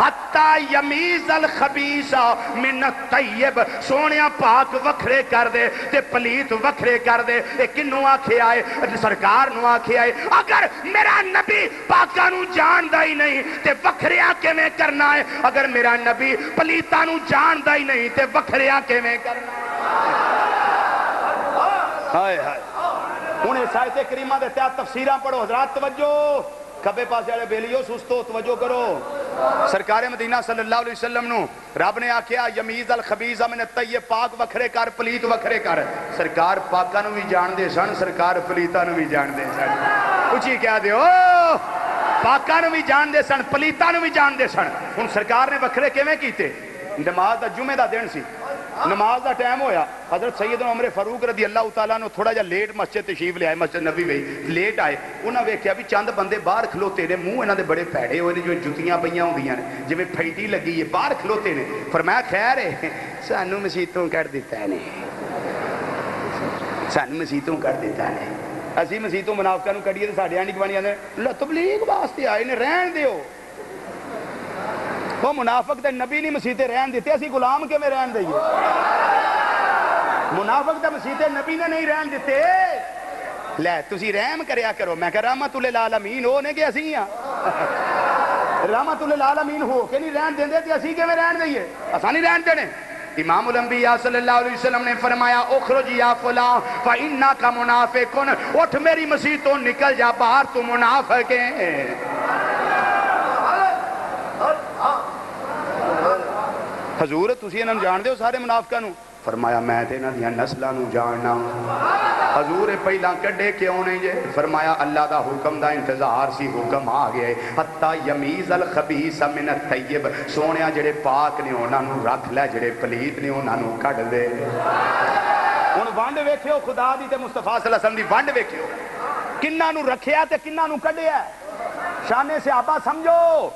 حتی یمیز الخبیث من الطیب. سونیا پاک وکھرے کر دے تے پلیت وکھرے کر دے. اے کنوں آکھے آئے؟ سرکار نو آکھے آئے اگر میرا نبی پاکاں نو جاندا ہی نہیں تے وکھریاں کیویں کرنا ہے؟ اگر میرا نبی پلیتاں نو جاندا ہی نہیں تے وکھریاں کیویں کرنا ہے؟ ہائے ہائے. انہیں آیت کریمہ دے تحت تفسیراں پڑھو حضرات. توجہ کھبے پاسے والے بیلیو سستو توجہ کرو. سرکار مدینہ صلی اللہ علیہ وسلم نو رب نے آکھیا یمیز الخبیث من الطیب، پاک وکھرے کر پلیت وکھرے کر. سرکار پاکاں نو بھی جان دے سن، سرکار پلیتاں نو بھی جان دے سن. اچھی کہہ دیو پاکاں نو بھی جان دے سن، پلیتاں نو بھی جان دے سن. ہن سرکار نے وکھرے کیویں کیتے؟ نماز دا جمعے دا دن سی، نماز دا ٹائم ہویا، حضرت سیدنا عمر فاروق رضی اللہ تعالیٰ نے تھوڑا جا لیٹ مسجد تشریف لے آئے، مسجد نبی وی لیٹ آئے. انہاں ویکھیا بھی چند بندے باہر کھلوتے نے، منہ انہاں دے بڑے پیڑے ہوئے نے، جو جتیاں پئیاں ہوندیاں نے جویں پھیٹی لگی ہے، باہر کھلوتے نے. فرمایا خیر ہے سانوں مسیتوں کٹ دیتا ہے نے، سانوں مسیتوں کٹ دیتا ہے. اسی مسیتوں منافقاں نو کڈیے تے ساڈے آنڈی گوانڈی آندے تبلیغ واسطے آئے نے، رہن دیو. وہ منافق دے نبی نہیں مسیتے رہن دیتے، اسی غلام کے میں رہن دئیے. منافق دے مسیتے نبی نے نہیں رہن دیتے. لے تسی رحم کریا کرو. میں کہا رحمت للعالمین ہو نے کہ اسی ہاں رحمت للعالمین ہو کہ نہیں رہن دیندے تے اسی کے میں رہن دئیے؟ اساں نہیں رہن دینے. امام الانبیاء صلی اللہ علیہ وسلم نے فرمایا اخرج یا فلاں فإنک منافق، اٹھ میری مسیتوں نکل جا باہر، تو منافق ہے. حضور تسی انہاں جان دیو سارے منافقاں نو؟ فرمایا میں تے انہاں دیاں نسلاں نو جاننا. حضور پہلا کڈے کیوں نہیں جے؟ فرمایا اللہ دا حکم دا انتظار سی، حکم آ گیا ہے. حتی یمیز الخبیث من الطیب. سونیا جڑے پاک نے انہاں نو رکھ لے، جڑے پلیت نے انہاں نو کڈ دے. ہن ونڈ ویکھیو خدا دی تے مصطفیٰ صلی اللہ علیہ وسلم دی ونڈ ویکھیو، کناں نو رکھیا تے کناں نو کڈیا. شان صحابہ سمجھو،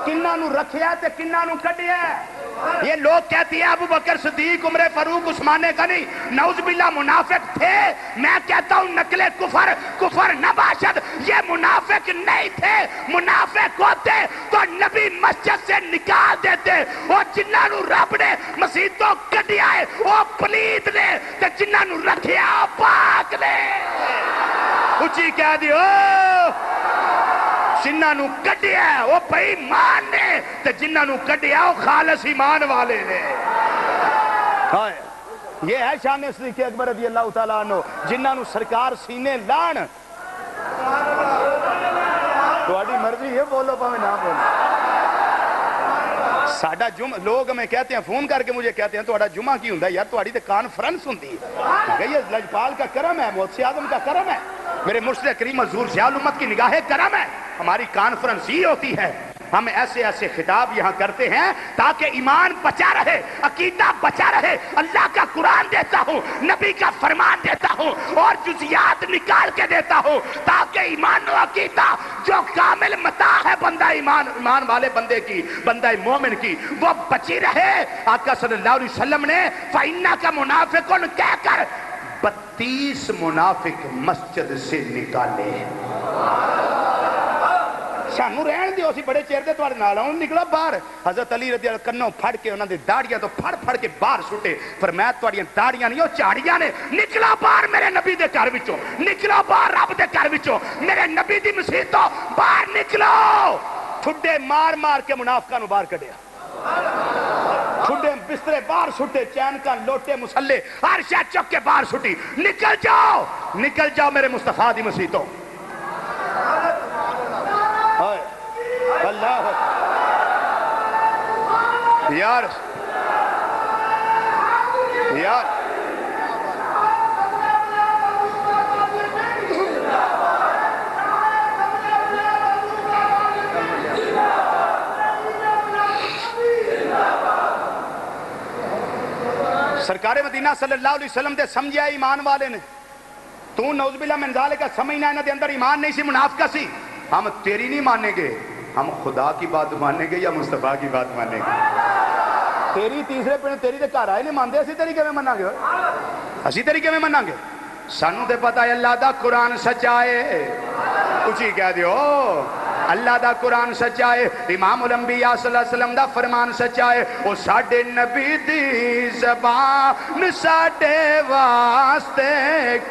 کناں نو رکھیا تے کناں نو کڈیا. یہ لوگ کہتی ہیں ابو بکر صدیق عمر فاروق عثمان غنی نعوذ باللہ منافق تھے. میں کہتا ہوں نقل کفر کفر نہ باشد. یہ منافق نہیں تھے، منافق ہوتے تو نبی مسجد سے نکال دیتے. اور جنہاں نو رب نے مسیتوں کڈیا ہے وہ پلیت نے، تے جنہاں نو رکھیا پاک نے. اچھی کہہ دیو جنہاں نو کڈیا ہے وہ بے ایمان نے، تے جنہاں نو کڈیا وہ خالص ایمان والے نے. یہ ہے شان صدیق اکبر رضی اللہ تعالیٰ عنہ، جنہاں نو سرکار سینے لان. تہاڈی مرضی ہے بولو پاویں نہ بولو. ساڈا جمعہ لوگ ہمیں کہتے ہیں، فون کر کے مجھے کہتے ہیں تہاڈا جمعہ کی ہوندا ہے؟ یار تہاڈی تے کانفرنس ہوندی ہے. یہ لجپال کا کرم ہے، محسن اعظم کا کرم ہے، میرے مرشد کریم حضور ضیاء الامت کی نگاہ کرم ہے. ہماری کانفرنس ہی ہوتی ہے، ہم ایسے ایسے خطاب یہاں کرتے ہیں تاکہ ایمان بچا رہے، عقیدہ بچا رہے. اللہ کا قرآن دیتا ہوں، نبی کا فرمان دیتا ہوں اور جزیات نکال کے دیتا ہوں تاکہ ایمان و عقیدہ جو کامل متاع ہے بندہ ایمان والے بندے کی، بندہ مومن کی، وہ بچی رہے. آقا صلی اللہ علیہ وسلم نے فَإِنَّكَ مُنَافِقٌ کہہ کر 32 منافق مسجد سے نکالے. سانو رہن دیو، اسی بڑے چیر دے تواڈے نال آؤں. نکلا باہر. حضرت علی رضی اللہ کنوں پھڑ کے انہاں دے داڑیاں تو پھڑ کے باہر سٹے. فرمایا تواڈیاں داڑیاں نہیں، او چاڑیاں نے. نکلا باہر میرے نبی دے گھر وچوں، نکلو باہر رب دے گھر وچوں، میرے نبی دی مسجد تو باہر نکلو. ٹھڈے مار مار کے منافقاں نو باہر کڈیا. ٹھڈے بسترے باہر سٹے، چینکاں لوٹے مسلے ہر شے چک کے باہر سٹی. نکل جاؤ، نکل جاؤ میرے مصطفیٰ دی مسجد تو. اللہ یار یار سرکار مدینہ صلی اللہ علیہ وسلم دے سمجھیا ایمان والے نے، تو نعوذ باللہ من ذالک سمجھنا انہاں دے اندر ایمان نہیں سی، منافقت سی. ہم تیری نہیں مانیں گے، ہم خدا کی بات مانیں گے یا مصطفیٰ کی بات مانیں گے؟ تیری تیسرے پہ تیری تے گھر آئے نہیں مانتے، اسی تیری کیویں مناں گے؟ اسی تیری کیویں مناں گے؟ سانوں تے پتہ ہے اللہ دا قرآن سچا ہے. اچھی کہہ دیو اللہ دا قرآن سچا ہے، امام الانبیاء صلی اللہ علیہ وسلم دا فرمان سچا ہے. او ساڈے نبی دی زبان ساڈے واسطے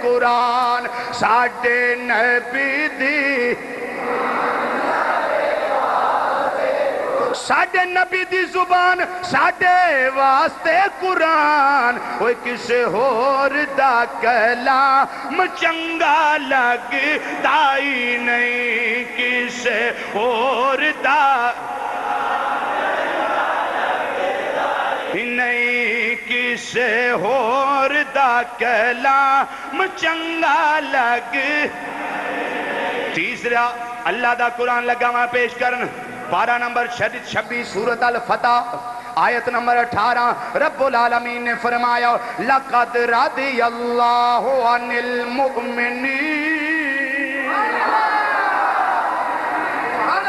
قرآن، ساڈے نبی دی ساڈے نبی دی زبان ساڈے واسطے قرآن. اوے کسے ہور دا کلام چنگا لگدا ہی نہیں، کسے ہور دا نہیں، کسے ہور دا کلام چنگا لگ. تیسرا اللہ دا قرآن لگا میں پیش کرن، پارہ نمبر 26 سورۃ الفتح آیت نمبر 18. رب العالمین نے فرمایا لَقَدْ رَضِيَ اللَّهُ عَنِ الْمُؤْمِنِينَ.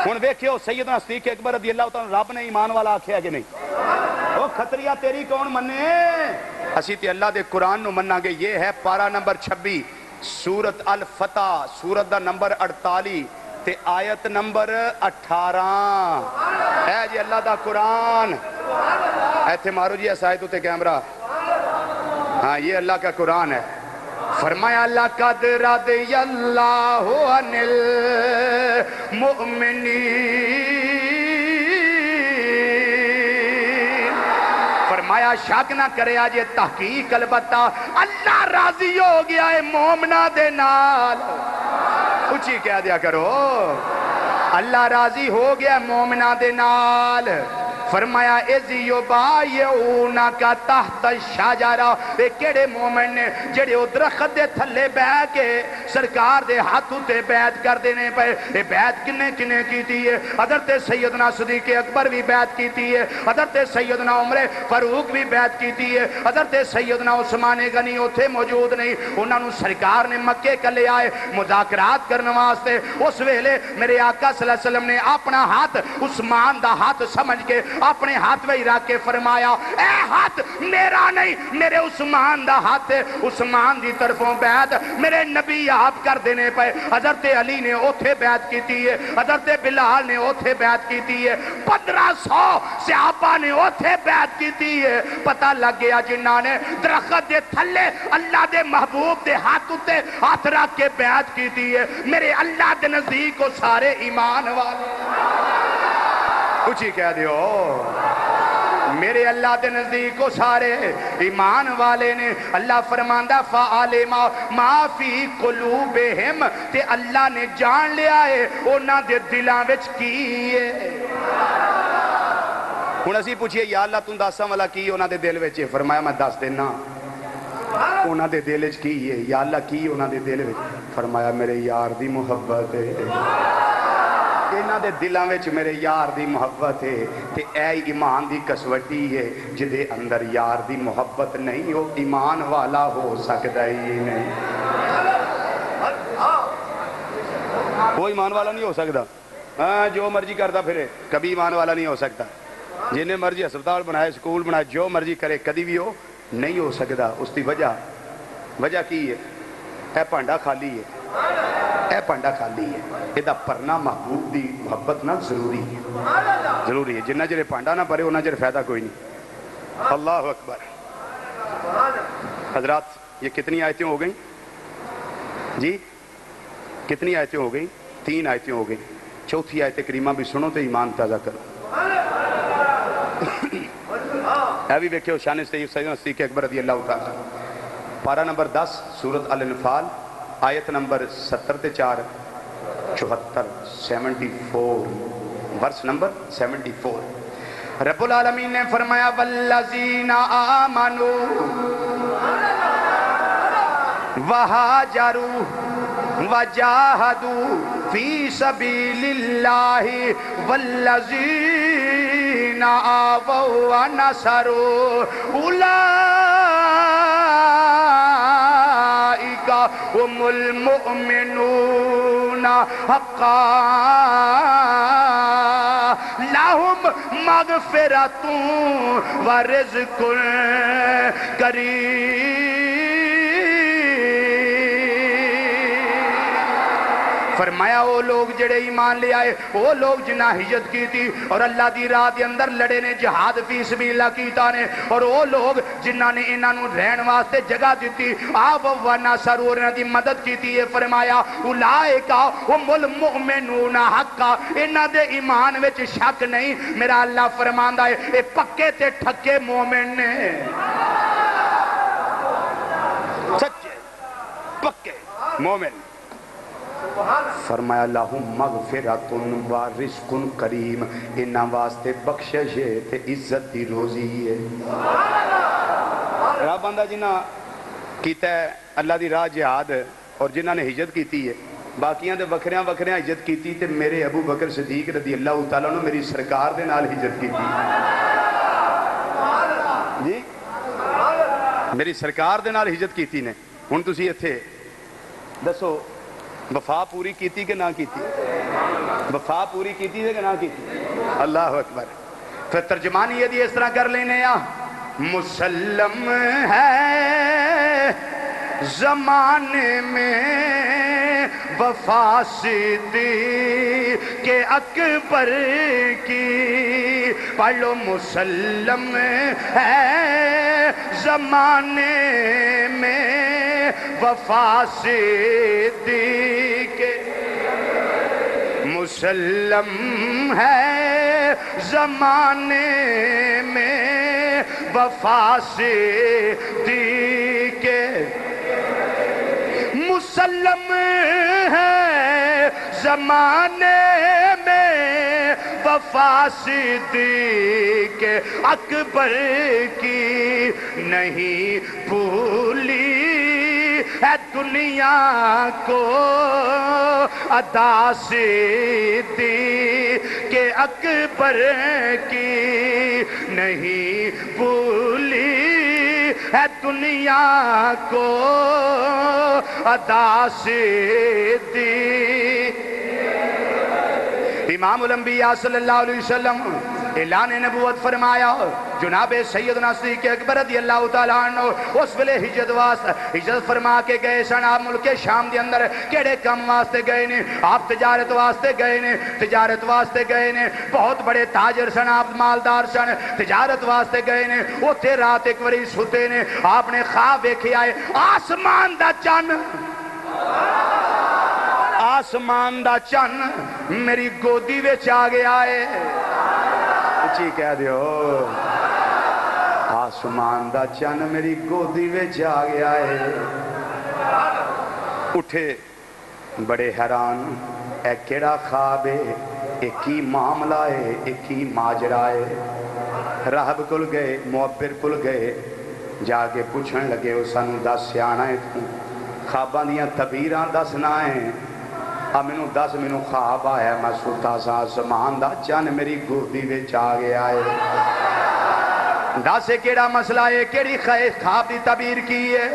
ہن ویکھیو سیدنا صدیق اکبر رضی اللہ تعالیٰ رب نے ایمان والا آکھیا کہ نہیں؟ او خطریہ تیری کون منے؟ اسی تے اللہ دے قرآن نو مننا گے. یہ ہے پارہ نمبر 26 سورۃ الفتح، سورت دا نمبر 48 تے آیت نمبر 18. اے جی اللہ دا قرآن، ایتھے مارو جی اس آیت تے کیمرہ. ہاں یہ اللہ کا قرآن ہے. فرمایا لَقَدْ رَضِيَ اللَّهُ عَنِ الْمُؤْمِنِينَ. فرمایا شک نہ کرے آج یہ تحقیق البتہ اللہ راضی ہو گیا ہے مومنہ دے نال. اچھی کہہ دیا کرو اللہ راضی ہو گیا مومنہ دے نال. فرمایا اِذْ یُبَایِعُونَکَ تحت الشجرہ. اے کیڑے مومن نے جڑے او درخت دے تھلے بیٹھ کے سرکار دے ہاتھوں تے بیعت کر دینے پہ. اے بیعت کنے کنے کیتی ہے؟ حضرت سیدنا صدیق اکبر بھی بیعت کیتی ہے، حضرت سیدنا عمر فاروق بھی بیعت کیتی ہے، حضرت سیدنا عثمان غنی اتھے موجود نہیں، انہاں نو سرکار نے مکے کلے آئے مذاکرات کرنے واسطے. اس ویلے میرے آقا صلی اللہ علیہ وسلم نے اپنا ہاتھ عثمان دا ہاتھ سمجھ کے اپنے ہاتھ میں رکھ کے فرمایا اے ہاتھ میرا نہیں میرے عثمان دا ہاتھ ہے. عثمان دی طرفوں بیعت میرے نبی آپ کر دینے پہ حضرت علی نے اوتھے بیعت کیتی ہے، حضرت بلال نے اوتھے بیعت کیتی ہے، 1500 صحابہ نے اوتھے بیعت کیتی ہے. پتہ لگ گیا جنہاں نے درخت دے تھلے اللہ دے محبوب دے ہاتھ رکھ کے بیعت کیتی ہے میرے اللہ دے نزدیک کو سارے ایمان والے. اچھی کہہ دیو میرے اللہ دے نزدیک کو سارے ایمان والے نے. اللہ فرماندہ فَعَلِمَ مَا فِي قُلُوبِهِمْ. تے اللہ نے جان لیا ہے انہاں دے دلاں وچ کی ہے. ہن اسی پوچھئے یا اللہ تُن دساں والا کی انہاں دے دل وچ ہے؟ فرمایا میں دس دینا انہاں دے دل وچ کی ہے. یا اللہ کی انہاں دے دل وچ؟ فرمایا میرے یار دی محبت ہے، انہاں دے دلاں وچ میرے یار دی محبت ہے. تے اے ایمان دی کسوٹی ہے جدے اندر یار دی محبت نہیں ہو ایمان والا ہو سکتا ہی نہیں. وہ ایمان والا نہیں ہو سکتا. ہاں جو مرضی کرتا پھرے کبھی ایمان والا نہیں ہو سکتا. جنہیں مرضی ہسپتال بنائے سکول بنائے جو مرضی کرے کدی بھی ہو نہیں ہو سکتا. اس کی وجہ کی ہے؟ اے پانڈا خالی ہے، اے پانڈا خالی ہے. یہ پرنا محبوب دی محبت نہ ضروری ہے. جنہ جرے پانڈا نہ پرے انہ جرے فائدہ کوئی نہیں. اللہ اکبر. حضرات یہ کتنی آیتیں ہو گئیں جی؟ کتنی آیتیں ہو گئیں؟ 3 آیتیں ہو گئیں. چوتھی آیت کریمہ بھی سنو تو ایمان تازہ کرو. اے بھی بیکھے ہو شان سیدنا صدیق اکبر رضی اللہ تعالیٰ. پارہ نمبر 10 سورۃ الانفال آیت نمبر 70 74 74 ورس نمبر 74. رب العالمین نے فرمایا والذین آمنوا وہاجروا وجاہدوا فی سبیل اللہ والذین آووا ونصروا اولئک هم المؤمنون حقا لهم مغفرۃ ورزق کریم۔ فرمایا وہ لوگ جڑے ایمان لے آئے، وہ لوگ جنہ ہجرت کی تھی اور اللہ دی راہ دے اندر لڑے نے، جہاد فی سبیل اللہ کیتا نے، اور وہ لوگ جنہ نے انہاں نوں رہن واسطے جگہ دیتی، آپ ونصروا انہاں دی مدد کیتی ہے۔ فرمایا اولئک هم المؤمنون حقا، انہاں دے ایمان وچ شک نہیں، میرا اللہ فرماندا ہے اے پکے تے ٹھکے مومن نے، سچے پکے مومن۔ فرمایا لہم مغفرۃ و رزق کریم، انہاں واسطے بخشش ہے تے عزت دی روزی ہے۔ رب بندہ جنہ کیتا ہے اللہ دی راہ جہاد اور جنہ نے ہجرت کیتی ہے، باقیاں دے وکھریاں وکھریاں ہجرت کیتی، تے میرے ابو بکر صدیق رضی اللہ تعالیٰ عنہ میری سرکار دے نال ہجرت کیتی جی، میری سرکار دے نال ہجرت کیتی نے۔ ہن تسی ایتھے دسو وفا پوری کیتی کہ نہ کیتی؟ وفا پوری کیتی کہ نہ کیتی؟ اللہ اکبر۔ پھر ترجمانی یہ دی اس طرح کر لینے یا مسلم ہے زمانے میں وفا صدیق اکبر کی، پڑھ لو مسلم ہے زمانے میں وفا صدیق، مسلم ہے زمانے میں وفا صدیق، مسلم ہے زمانے میں وفا صدیق اکبر کی، نہیں بھولی ہے دنیا کو ادا صدیق اکبر کی، نہیں بھولی ہے دنیا کو ادا صدیق۔ امام الانبیاء صلی اللہ علیہ وسلم اعلان نبوت فرمایا، جناب سیدنا صدیق اکبر رضی اللہ تعالیٰ عنہ اس ویلے ہجرت فرما کے گئے سن۔ آپ ملک شام دے اندر کیڑے کم واسطے گئے نے؟ آپ تجارت واسطے گئے نے، تجارت واسطے گئے نے، بہت بڑے تاجر سن، آپ مالدار سن، تجارت واسطے گئے نے۔ اوتھے رات ایک واری ستے نے، آپ نے خواب ویکھے آئے آسمان دا چن، آسمان دا چن میری گودی وچ آ گیا ہے، اچھی کہہ دیو آسمان دا چن میری گودی وچ آ گیا ہے۔ اٹھے بڑے حیران، اے کیڑا خواب ہے، اے کی معاملہ ہے، اے کی ماجرا ہے۔ راہب کل گئے، معبر کل گئے، جا کے پوچھن لگے او سانو دس سیاںا ہے تو خواباں دیاں تعبیراں دسنا ہے، مینوں دس، مینوں خواب آیا میں ستا سا آسمان دا چن میری گودی وچ آ گیا ہے۔ دس کیڑا مسئلہ ہے، کیڑی خواب دی تعبیر کی ہے؟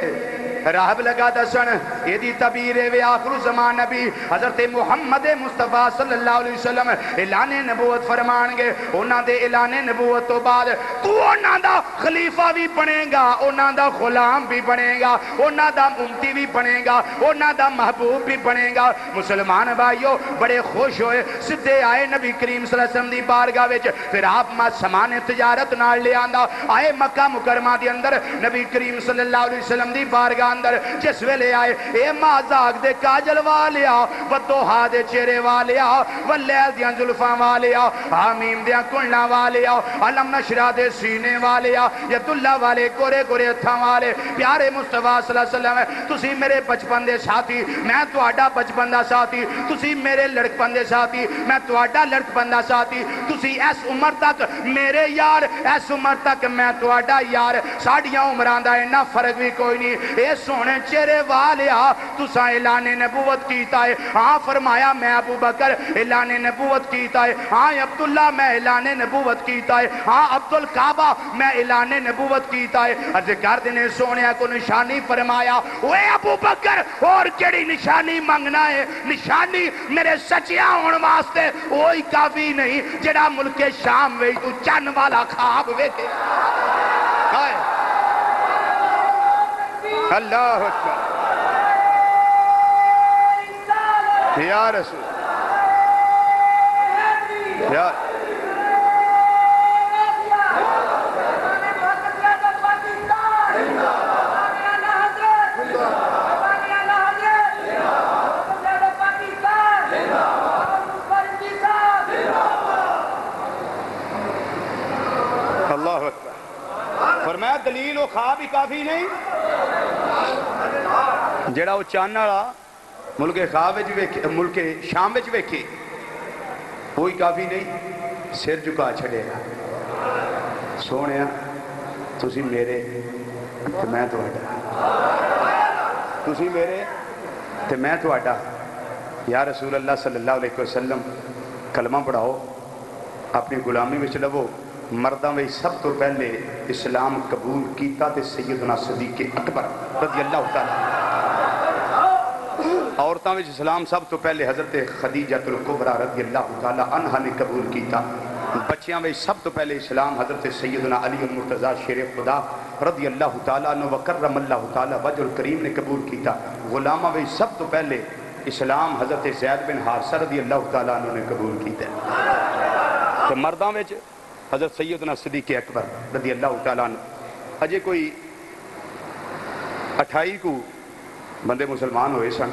راہب لگا دسن، یہ دی تعبیر ہے وے آخر زمان نبی حضرت محمد مصطفیٰ صلی اللہ علیہ وسلم اعلان نبوت فرمان گے۔ انہاں دے اعلان نبوت تو بعد تو انہاں دا خلیفہ بھی بنے گا، انہاں دا غلام بھی بنے گا، انہاں دا امتی بھی بنے گا، انہاں دا محبوب بھی بنے گا۔ مسلمان بھائیو بڑے خوش ہوئے، سدھے آئے نبی کریم صلی اللہ علیہ وسلم دی بارگاہ وچ، پھر آپ سامان تجارت نال لے آندا، آئے مکہ مکرمہ دی اندر نبی کریم صلی اللہ علیہ وسلم دی بارگاہ اندر جس ویلے آئے، اے مازاق دے کاجل والیا، ودوہا دے چہرے والیا، واللیل دیاں زلفاں والیا، حامیم دیاں کنڈاں والیا، علم نشرہ دے سینے والیا، ید اللہ والے گورے گورے ہتھاں والے، پیارے مصطفیٰ صلی اللہ علیہ وسلم تسی میرے بچپن دے ساتھی، میں تہاڈا بچپن دا ساتھی، تسی میرے لڑکپن دے ساتھی، میں تہاڈا لڑکپن دا ساتھی، تسی اس عمر تک میرے یار، اس عمر تک میں تہاڈا یار، ساڈیاں عمراں دا انہا فرق بھی کوئی نہیں، اس سونے چہرے والیا تسا اعلان نبوت کیتا ہے؟ ہاں فرمایا میں ابو بکر اعلان نبوت کیتا ہے، ہاں عبداللہ میں اعلان نبوت کیتا ہے، ہاں عبدالکعبہ میں اعلان نبوت کیتا ہے۔ عرض کر دینے سونے کو نشانی فرمایا، اوے ابو بکر اور کیڑی نشانی منگنا ہے؟ نشانی میرے سچیاں ہون واسطے وہی کافی نہیں جڑا ملک شام وی تو چن والا خواب ویکھے۔ اللہ اکبر یا رسول یا اللہ اکبر۔ فرمایا دلیل و خواب ہی کافی نہیں، جڑا وہ چاند والا ملک خواب ملک شام وچ ویکھے وہی کافی نہیں، سر جھکا چھڑے گا۔ سونیا تسی میرے تے میں تہاڈا، تسی میرے تے میں تہاڈا۔ یا رسول اللہ صلی اللہ علیہ وسلم کلمہ پڑھاؤ، اپنی غلامی وچ لو۔ مرداں میں سب تو پہلے اسلام قبول کیتا تے سیدنا صدیق اکبر رضی اللہ تعالیٰ۔ عورتاں میں اسلام سب تو پہلے حضرت خدیجہ الکبریٰ رضی اللہ تعالیٰ عنہ نے قبول کیتا۔ بچیاں میں سب تو پہلے اسلام حضرت سیدنا علی المرتضیٰ شیر خدا رضی اللہ تعالیٰ عنہ وکرم اللہ تعالیٰ وجہ الکریم نے قبول کیتا۔ غلامہ میں سب تو پہلے اسلام حضرت زید بن حارثہ رضی اللہ تعالیٰ عنہ نے قبول کیتا۔ تو مرداں میں حضرت سیدنا صدیق اکبر رضی اللہ تعالیٰ عنہ۔ اجے کوئی 28 کو بندے مسلمان ہوئے سن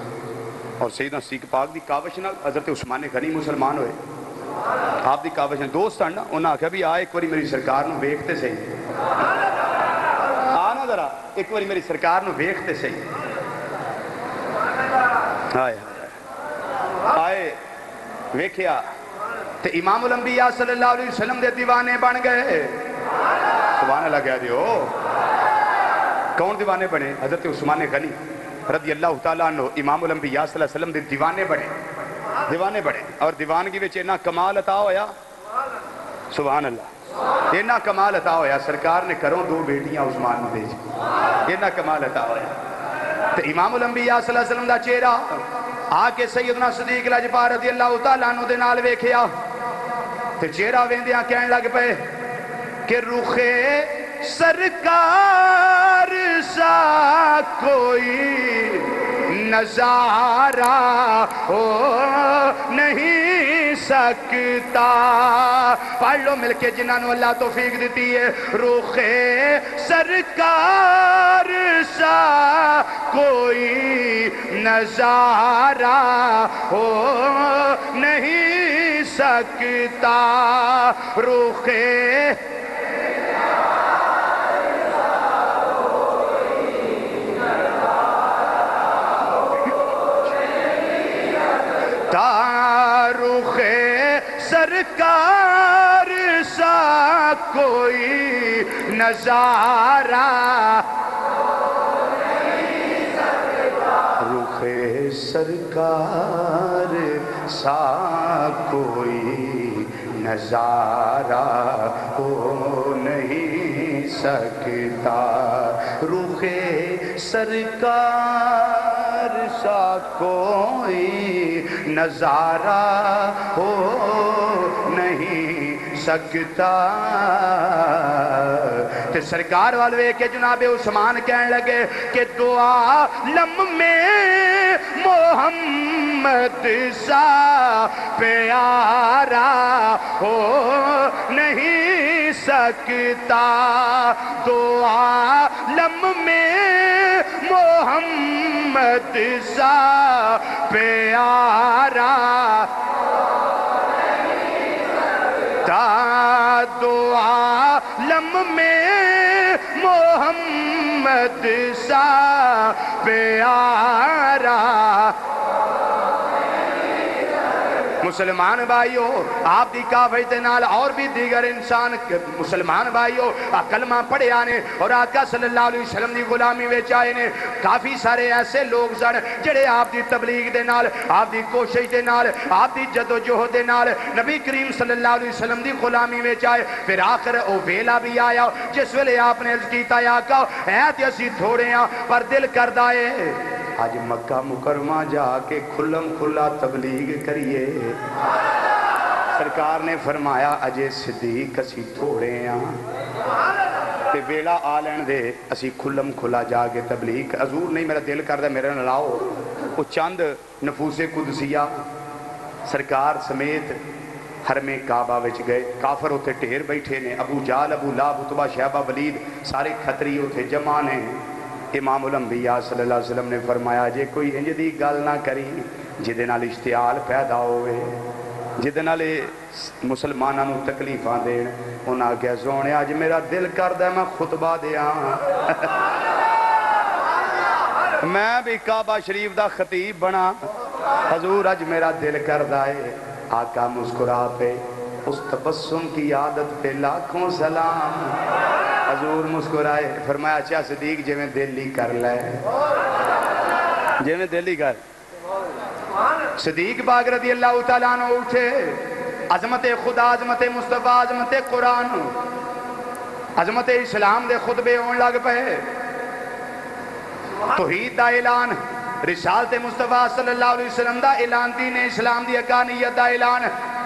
اور سیدنا صدیق پاک دی کاوش نال حضرت عثمان غنی مسلمان ہوئے۔ آپ دی کاوش نال دوست ہیں نا، انہاں آکھیا بھی ایک واری میری سرکار نو ویکھتے صحیح، نا ذرا ایک واری میری سرکار نو ویکھتے صحیح۔ آئے ویکھیا تے امام الانبیاء صلی اللہ علیہ وسلم دے دیوانے بن گئے۔ سبحان اللہ کہہ دیو۔ کون دیوانے بنے؟ حضرت عثمان غنی رضی اللہ تعالیٰ عنہ امام الانبیاء صلی اللہ علیہ وسلم دے دیوانے بڑے اور دیوانگی وچ اینا کمال عطا ہویا، سبحان اللہ، اینا کمال عطا ہویا سرکار نے کروں 2 بیٹیاں عثمان نے بھیج، اینا کمال عطا ہویا۔ تو امام الانبیاء صلی اللہ علیہ وسلم دا چہرہ آکے سیدنا صدیق لجپا رضی اللہ تعالیٰ عنہ دے نال ویکھیا تے چہرہ ویندیاں کہنے لگ پے کہ رخ سرکار سا کوئی نظارہ ہو نہیں سکتا۔ پڑھ لو مل کے جنہاں نو اللہ توفیق دیتی ہے۔ رخ سرکار سا کوئی نظارہ ہو نہیں سکتا، رخ رخ سرکار سا کوئی نظارہ، رخ سرکار سا کوئی نظارہ ہو نہیں سکتا، رخ سرکار سا کوئی نظارہ ہو نہیں سکتا۔ تے سرکار والوے کے جناب عثمان کہنے لگے کہ دو عالم میں محمد سا پیارا ہو نہیں سکتا، دو عالم میں محمد سا پیارا تا، دو عالم میں محمد سا پیارا۔ مسلمان بھائیو آپ دی کافیت نال اور بھی دیگر انسان مسلمان بھائیو کلمہ پڑھے آنے اور آقا صلی اللہ علیہ وسلم دی غلامی وچ آئے نے کافی سارے ایسے لوگ سن جڑے آپ دی تبلیغ دے نال آپ دی کوشش دے نال آپ دی جد و جہد دے نال نبی کریم صلی اللہ علیہ وسلم دی غلامی وچ آئے پھر آخر او ویلا بھی آیا جس ویلے آپ نے عرض کیتا یا آقا ہے تے اسی تھوڑے ہاں پر دل کردا ہے آج مکہ مکرمہ جا کے کھلم کھلا تبلیغ کریے سرکار نے فرمایا اجے صدیق اسی تھوڑے ہاں تے ویلا آلین دے اسی کھلم کھلا جا کے تبلیغ حضور نہیں میرا دل کردہ میرے نہ لاؤ وہ چند نفوس قدسیہ سرکار سمیت حرم کعبہ وچ گئے کافر ہوتے ٹھیر بیٹھے نے ابو جال ابو لاب اتبا شہبہ ولید سارے خطری ہوتے جمع نے امام الانبیاء صلی اللہ علیہ وسلم نے فرمایا جے کوئی انج دی گل نہ کری جدے نال اشتعال پیدا ہوئے جدے نال مسلمانوں نو تکلیفاں دین انہاں کہا سونے آج میرا دل کردہ ہے میں خطبہ دیاں میں بھی کعبہ شریف دا خطیب بنا حضور آج میرا دل کردہ ہے آقا مسکرا پہ اس تبسم کی عادت پہ لاکھوں سلام حضور مسکرائے فرمایا اچھا صدیق جے میں دلی کر لے جے میں دلی کر صدیق باغ رضی اللہ تعالیٰ عنہ اٹھے عظمت خدا عظمت مصطفیٰ عظمت قرآن عظمت اسلام دے خطبے ہون لگ پہ توحید دا اعلان رسالت مصطفیٰ صلی اللہ علیہ وسلم دا اعلان دین اسلام دی حقانیت دا اعلان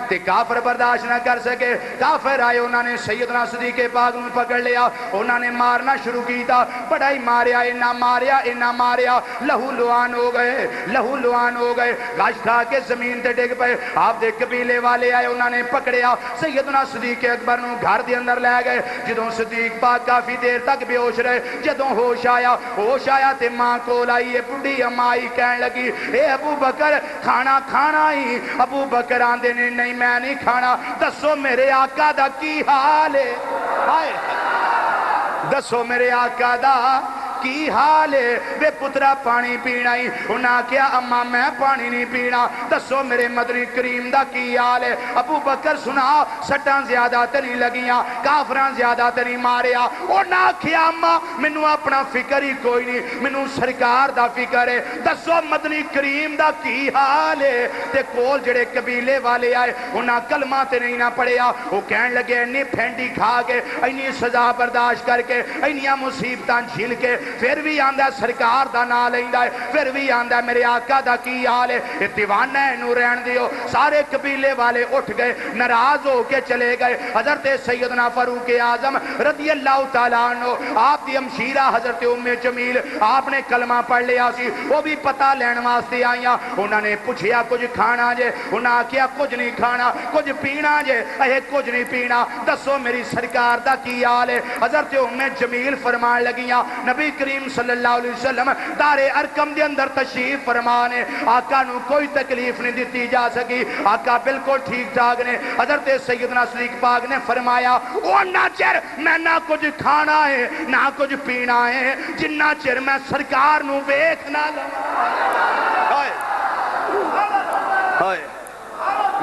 تے کافر برداشت نہ کر سکے کافر آئے انہوں نے سیدنا صدیق پاک نو پکڑ لیا انہوں نے مارنا شروع کیتا بڑا ہی ماریا انہا ماریا لہو لوان ہو گئے گاش کھا کے زمین تے ڈگ پہ آپ دے قبیلے والے آئے انہوں نے پکڑیا سیدنا صدیق اکبر نو گھر دے اندر لے گئے جدوں صدیق پاک کافی دیر تک بے ہوش رہے جدوں ہوش آیا تے ماں کو لائی بڑی امائی کہن لگی اے ابو بکر کھانا ہی ابو بکر آندے نے نہیں میں نہیں کھانا دسو میرے آقا دا کی حال ہے دسو میرے آقا دا کی حال ہے بے پترہ پانی پینا ہی انہاں کیا اماں میں پانی نہیں پینا دسو میرے مدنی کریم دا کی حال ہے ابو بکر سنا سٹاں زیادہ تنی لگیاں کافران زیادہ تنی ماریا انہاں کیا اماں منو اپنا فکر ہی کوئی نہیں منو سرکار دا فکر ہے دسو مدنی کریم دا کی حال ہے تے کول جڑے قبیلے والے آئے انہاں کلمہ تے نہیں نہ پڑیا وہ کہن لگے انی پھینڈی کھا کے انی سزا برداشت کر کے انیاں مصیبتاں جھیل کے پھر بھی آندہ سرکار دا نا لیندہ ہے پھر بھی آندہ میرے آقا دا کی حال ہے دیوانہ ہے نو رہن دیو سارے قبیلے والے اٹھ گئے ناراض ہو کے چلے گئے حضرت سیدنا فاروق اعظم رضی اللہ تعالیٰ عنہ آپ دی ہمشیرہ حضرت ام جمیل آپ نے کلمہ پڑھ لیا سی وہ بھی پتہ لین واسطے آئیاں انہوں نے پوچھیا کچھ کھانا جے انہاں کیا کچھ نہیں کھانا کچھ پینا جے اے کچھ نہیں پینا دسو میری سرکار دا کی حال ہے حضرت ام جمیل فرمان لگیاں نبی کریم صلی اللہ علیہ وسلم دار ارکم دے اندر تشریف فرمانے آقا نو کوئی تکلیف نہیں دیتی جا سکی آقا بالکل ٹھیک ٹھاک نے حضرت سیدنا صدیق پاک نے فرمایا او نہ چر میں نہ کچھ کھانا ہے نہ کچھ پینا ہے جنہ چر میں سرکار نو ویکھنا لواں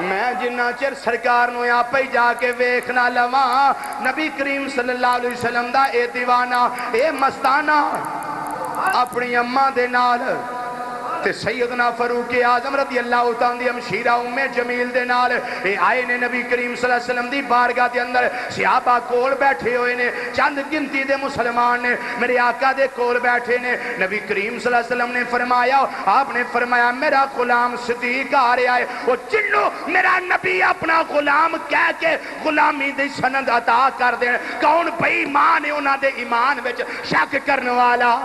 میں جنہ چر سرکار نو یا پہ جا کے ویکھنا لواں نبی کریم صلی اللہ علیہ وسلم دا اے دیوانہ اے مستانہ اپنی اماں دے نال تے سیدنا فاروق اعظم رضی اللہ تعالیٰ دی ہمشیرہ ام جمیل دے نال اے آئے نے نبی کریم صلی اللہ علیہ وسلم دی بارگاہ دے اندر صحابہ کول بیٹھے ہوئے نے چند گنتی دے مسلمان نے میرے آقا دے کول بیٹھے نے نبی کریم صلی اللہ علیہ وسلم نے فرمایا آپ نے فرمایا میرا غلام صدیق آ رہا ہے وہ جنو میرا نبی اپنا غلام کہہ کے غلامی دی سند عطا کر دیں کون بھئی ایمان ہے انہاں دے ایمان وچ شک کرنے والا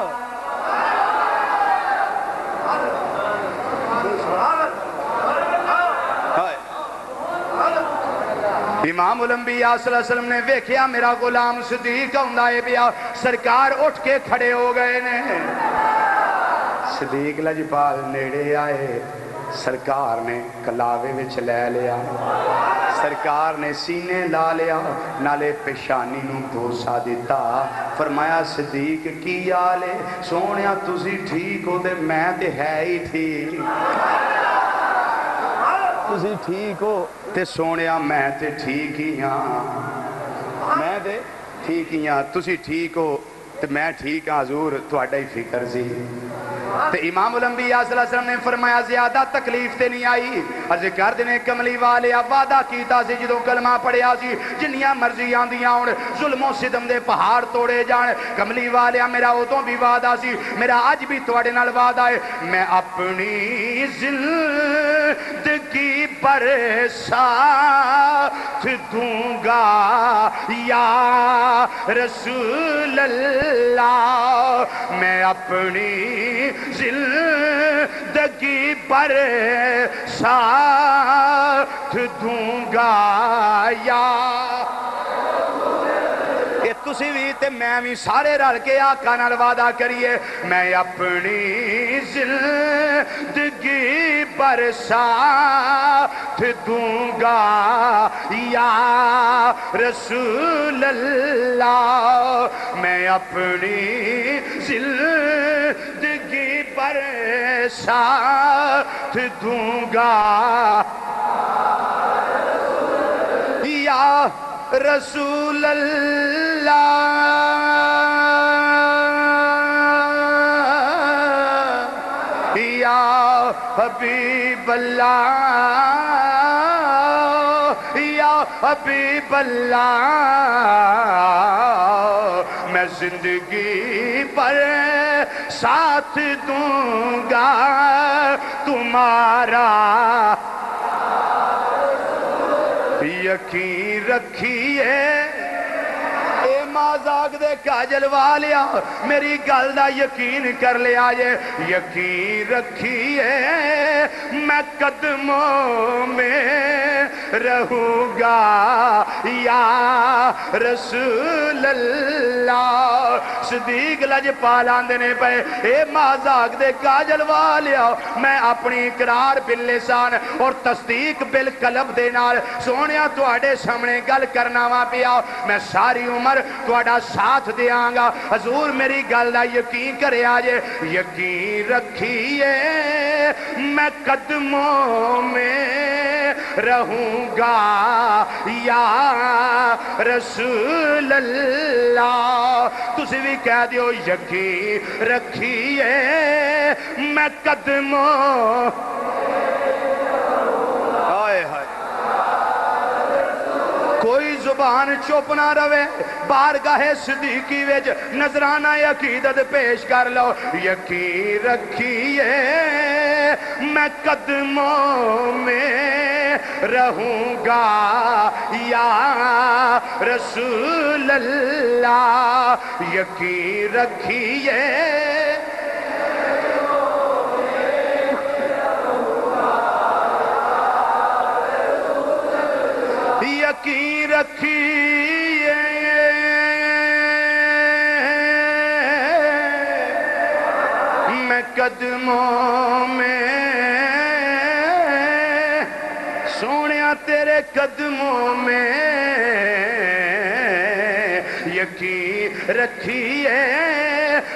امام الانبیاء صلی اللہ علیہ وسلم نے ویکھیا میرا غلام صدیق ہوندہ ہے بیا سرکار اٹھ کے کھڑے ہو گئے نے صدیق لجپال نیڑے آئے سرکار نے کلاوے وچ لے لیا سرکار نے سینے لا لیا نالے پیشانی نو بوسا دیتا فرمایا صدیق کی آلے سونیا تسی ٹھیک ہو دے میں تے ہے ہی ٹھیک تسی ٹھیک ہو تے سونیا میں تے ٹھیک ہی ہاں میں تے ٹھیک ہی ہاں تسی ٹھیک ہو تے میں ٹھیک ہاں حضور تہاڈا ہی فکر سی تے امام الانبیاء صلی اللہ علیہ وسلم نے فرمایا زیادہ تکلیف تے نہیں آئی عرض کر دینے کملی والے وعدہ کیتا سی جدوں کلمہ پڑھیا سی جنیاں مرضی آندیاں ہون ظلم و ستم دے پہاڑ توڑے جان کملی والے میرا ادوں بھی وعدہ سی میرا اج بھی تواڈے نال وعدہ ہے میں اپنی زندگی پر ساتھ دوں گا یا رسول اللہ میں اپنی زندگی پر ساتھ دوں گا یا تسی بھی تے میں بھی سارے رل کے آقا نال وعدہ کریے میں اپنی زندگی پر ساتھ دوں گا یا رسول اللہ میں اپنی زندگی پر ساتھ دوں گا یا رسول اللہ یا حبیب اللہ یا حبیب اللہ میں زندگی پر ساتھ دوں گا تمہارا یقین رکھیے اے مازاق دے کاجل والیا میری گل دا یقین کر لیا یہ یقین رکھیے میں قدموں میں رہوں گا یا رسول اللہ صدیق لجپال آندنے پہ اے مازاق دے کاجل والیا میں اپنی اقرار باللسان اور تصدیق بالقلب دے نال سونیا تواڈے سامنے گل کرنا وا پیا میں ساری عمر تواڈا ساتھ دیاں گا حضور میری گل دا یقین کرے آجے یقین رکھیے میں قدموں میں رہوں گا یا رسول اللہ تسی بھی کہہ دیو یقین رکھیے میں قدموں آئے ہائے کوئی زبان چپ نہ روے بارگاہ صدیقی وچ نظرانہ عقیدت پیش کر لو یقین رکھیے میں قدموں میں رہوں گا یا رسول اللہ یقین رکھیے یقین رکھیے میں قدموں میں سونیا تیرے قدموں میں یقین رکھیے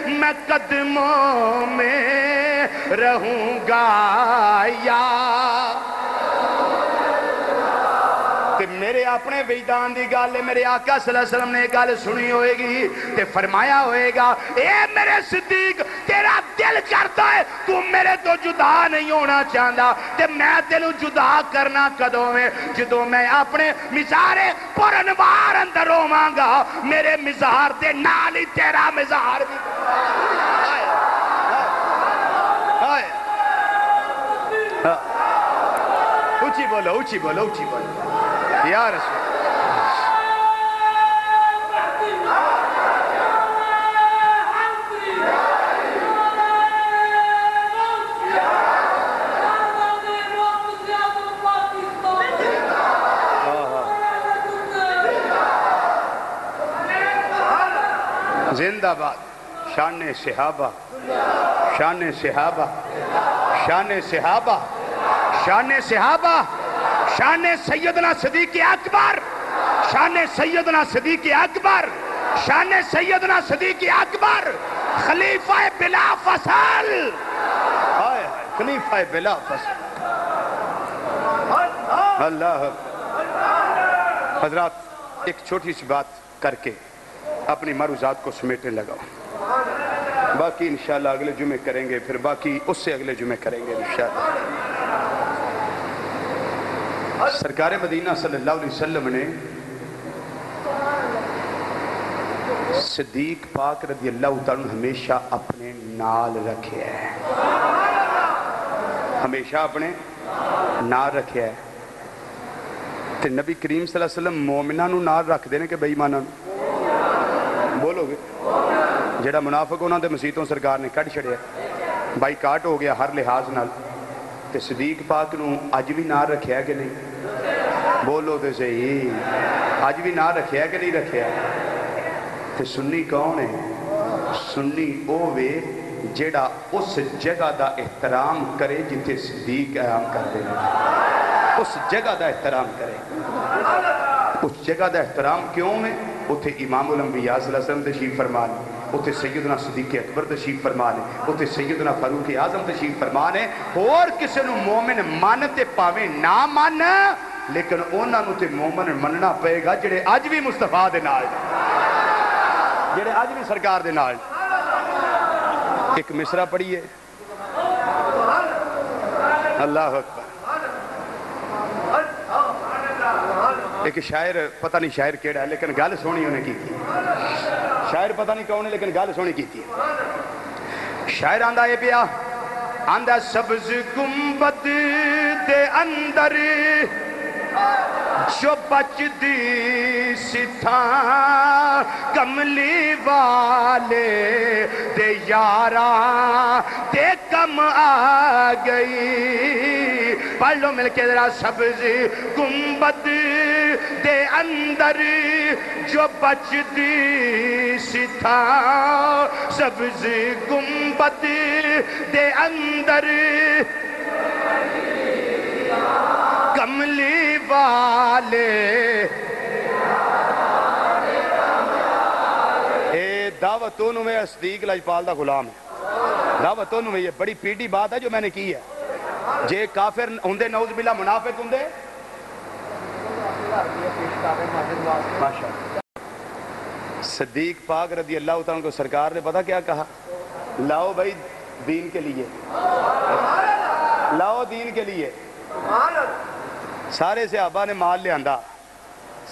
میں قدموں میں رہوں گا یا میرے اپنے وجدان دی گل ہے میرے آقا صلی اللہ علیہ وسلم نے گل سنی ہوئے گی تے فرمایا ہوئے گا اے میرے صدیق تیرا دل کرتا ہے تو میرے تو جدا نہیں ہونا چاہتا تے میں تینوں جدا کرنا کدوں میں جدوں میں اپنے مزارے پرنوار اندر ہوواں گا میرے مزار دے نال ہی تیرا مزار بھی اونچی بولو اونچی بولو اونچی بولو یا رسول زندہ باد شان صحابہ شان صحابہ شان صحابہ شان صحابہ شان سیدنا صدیق اکبر شان سیدنا صدیق اکبر شان سیدنا صدیق اکبر خلیفہ بلا فصل خلیفہ بلا فصل اللہ حضرات ایک چھوٹی سی بات کر کے اپنی معروضات کو سمیٹنے لگا، باقی انشاءاللہ اگلے جمعے کریں گے، پھر باقی اس سے اگلے جمعے کریں گے انشاءاللہ۔ سرکار مدینہ صلی اللہ علیہ وسلم نے صدیق پاک رضی اللہ تعالیٰ ہمیشہ اپنے نال رکھے ہے، ہمیشہ اپنے نال رکھے ہے۔ تے نبی کریم صلی اللہ علیہ وسلم مومنہ نو نال رکھ دینے کہ بے ایمانہ نو بولو گے؟ جڑا منافق ہونا دے مسیتوں سرکار نے کٹ چھڑیا، بائی کاٹ ہو گیا ہر لحاظ نال، تے صدیق پاک نو اج بھی نال رکھیا کہ نہیں؟ بولو تے صحیح، اج بھی نال رکھیا کہ نہیں رکھیا؟ تے سنی کون ہے؟ سنی او وے جیڑا اس جگہ دا احترام کرے جتے صدیق قیام کر دے، اس جگہ دا احترام کرے۔ اس جگہ دا احترام کیوں ہے؟ اتھے امام الانبیاء صلی اللہ علیہ وسلم تشریف فرما لے، اتھے سیدنا صدیق اکبر تشریف فرما لے، اتھے سیدنا فاروق اعظم تشریف فرما لے۔ اور کسی نو مومن مانتے پاویں نہ مان، لیکن انہاں نو تے مومن مننا پئے گا جڑے اج بھی مصطفیٰ دے نال، جڑے اج بھی سرکار دے نال۔ ایک مصرع پڑھیے، اللہ اکبر۔ ایک شاعر، پتہ نہیں شاعر کیڑا ہے لیکن گل سونی انہیں کی تھی، شاعر پتہ نہیں کون ہے لیکن گل سونی کی تھی۔ شاعر آندہ ہے پیا، آندہ سبز گنبد دے اندر جو بچ دی ستھاں کملی والے دے یاراں دے کم آ گئی۔ پڑھ لو مل کے ذرا، سبز گنبد دے اندر جو بچ دی ستھاں، سبز گنبد دے اندر کملی والے۔ اے دعوتوں میں صدیق لاجپال دا غلام ہے، دعوتوں میں یہ بڑی پیڑی بات ہے جو میں نے کی ہے۔ جے کافر ہوندے نعوذ باللہ منافق ہوندے، صدیق پاک رضی اللہ تعالیٰ کو سرکار نے پتہ کیا کہا؟ لاؤ بھائی دین کے لیے، لاؤ دین کے لیے۔ سارے صحابہ نے مال لے آندہ،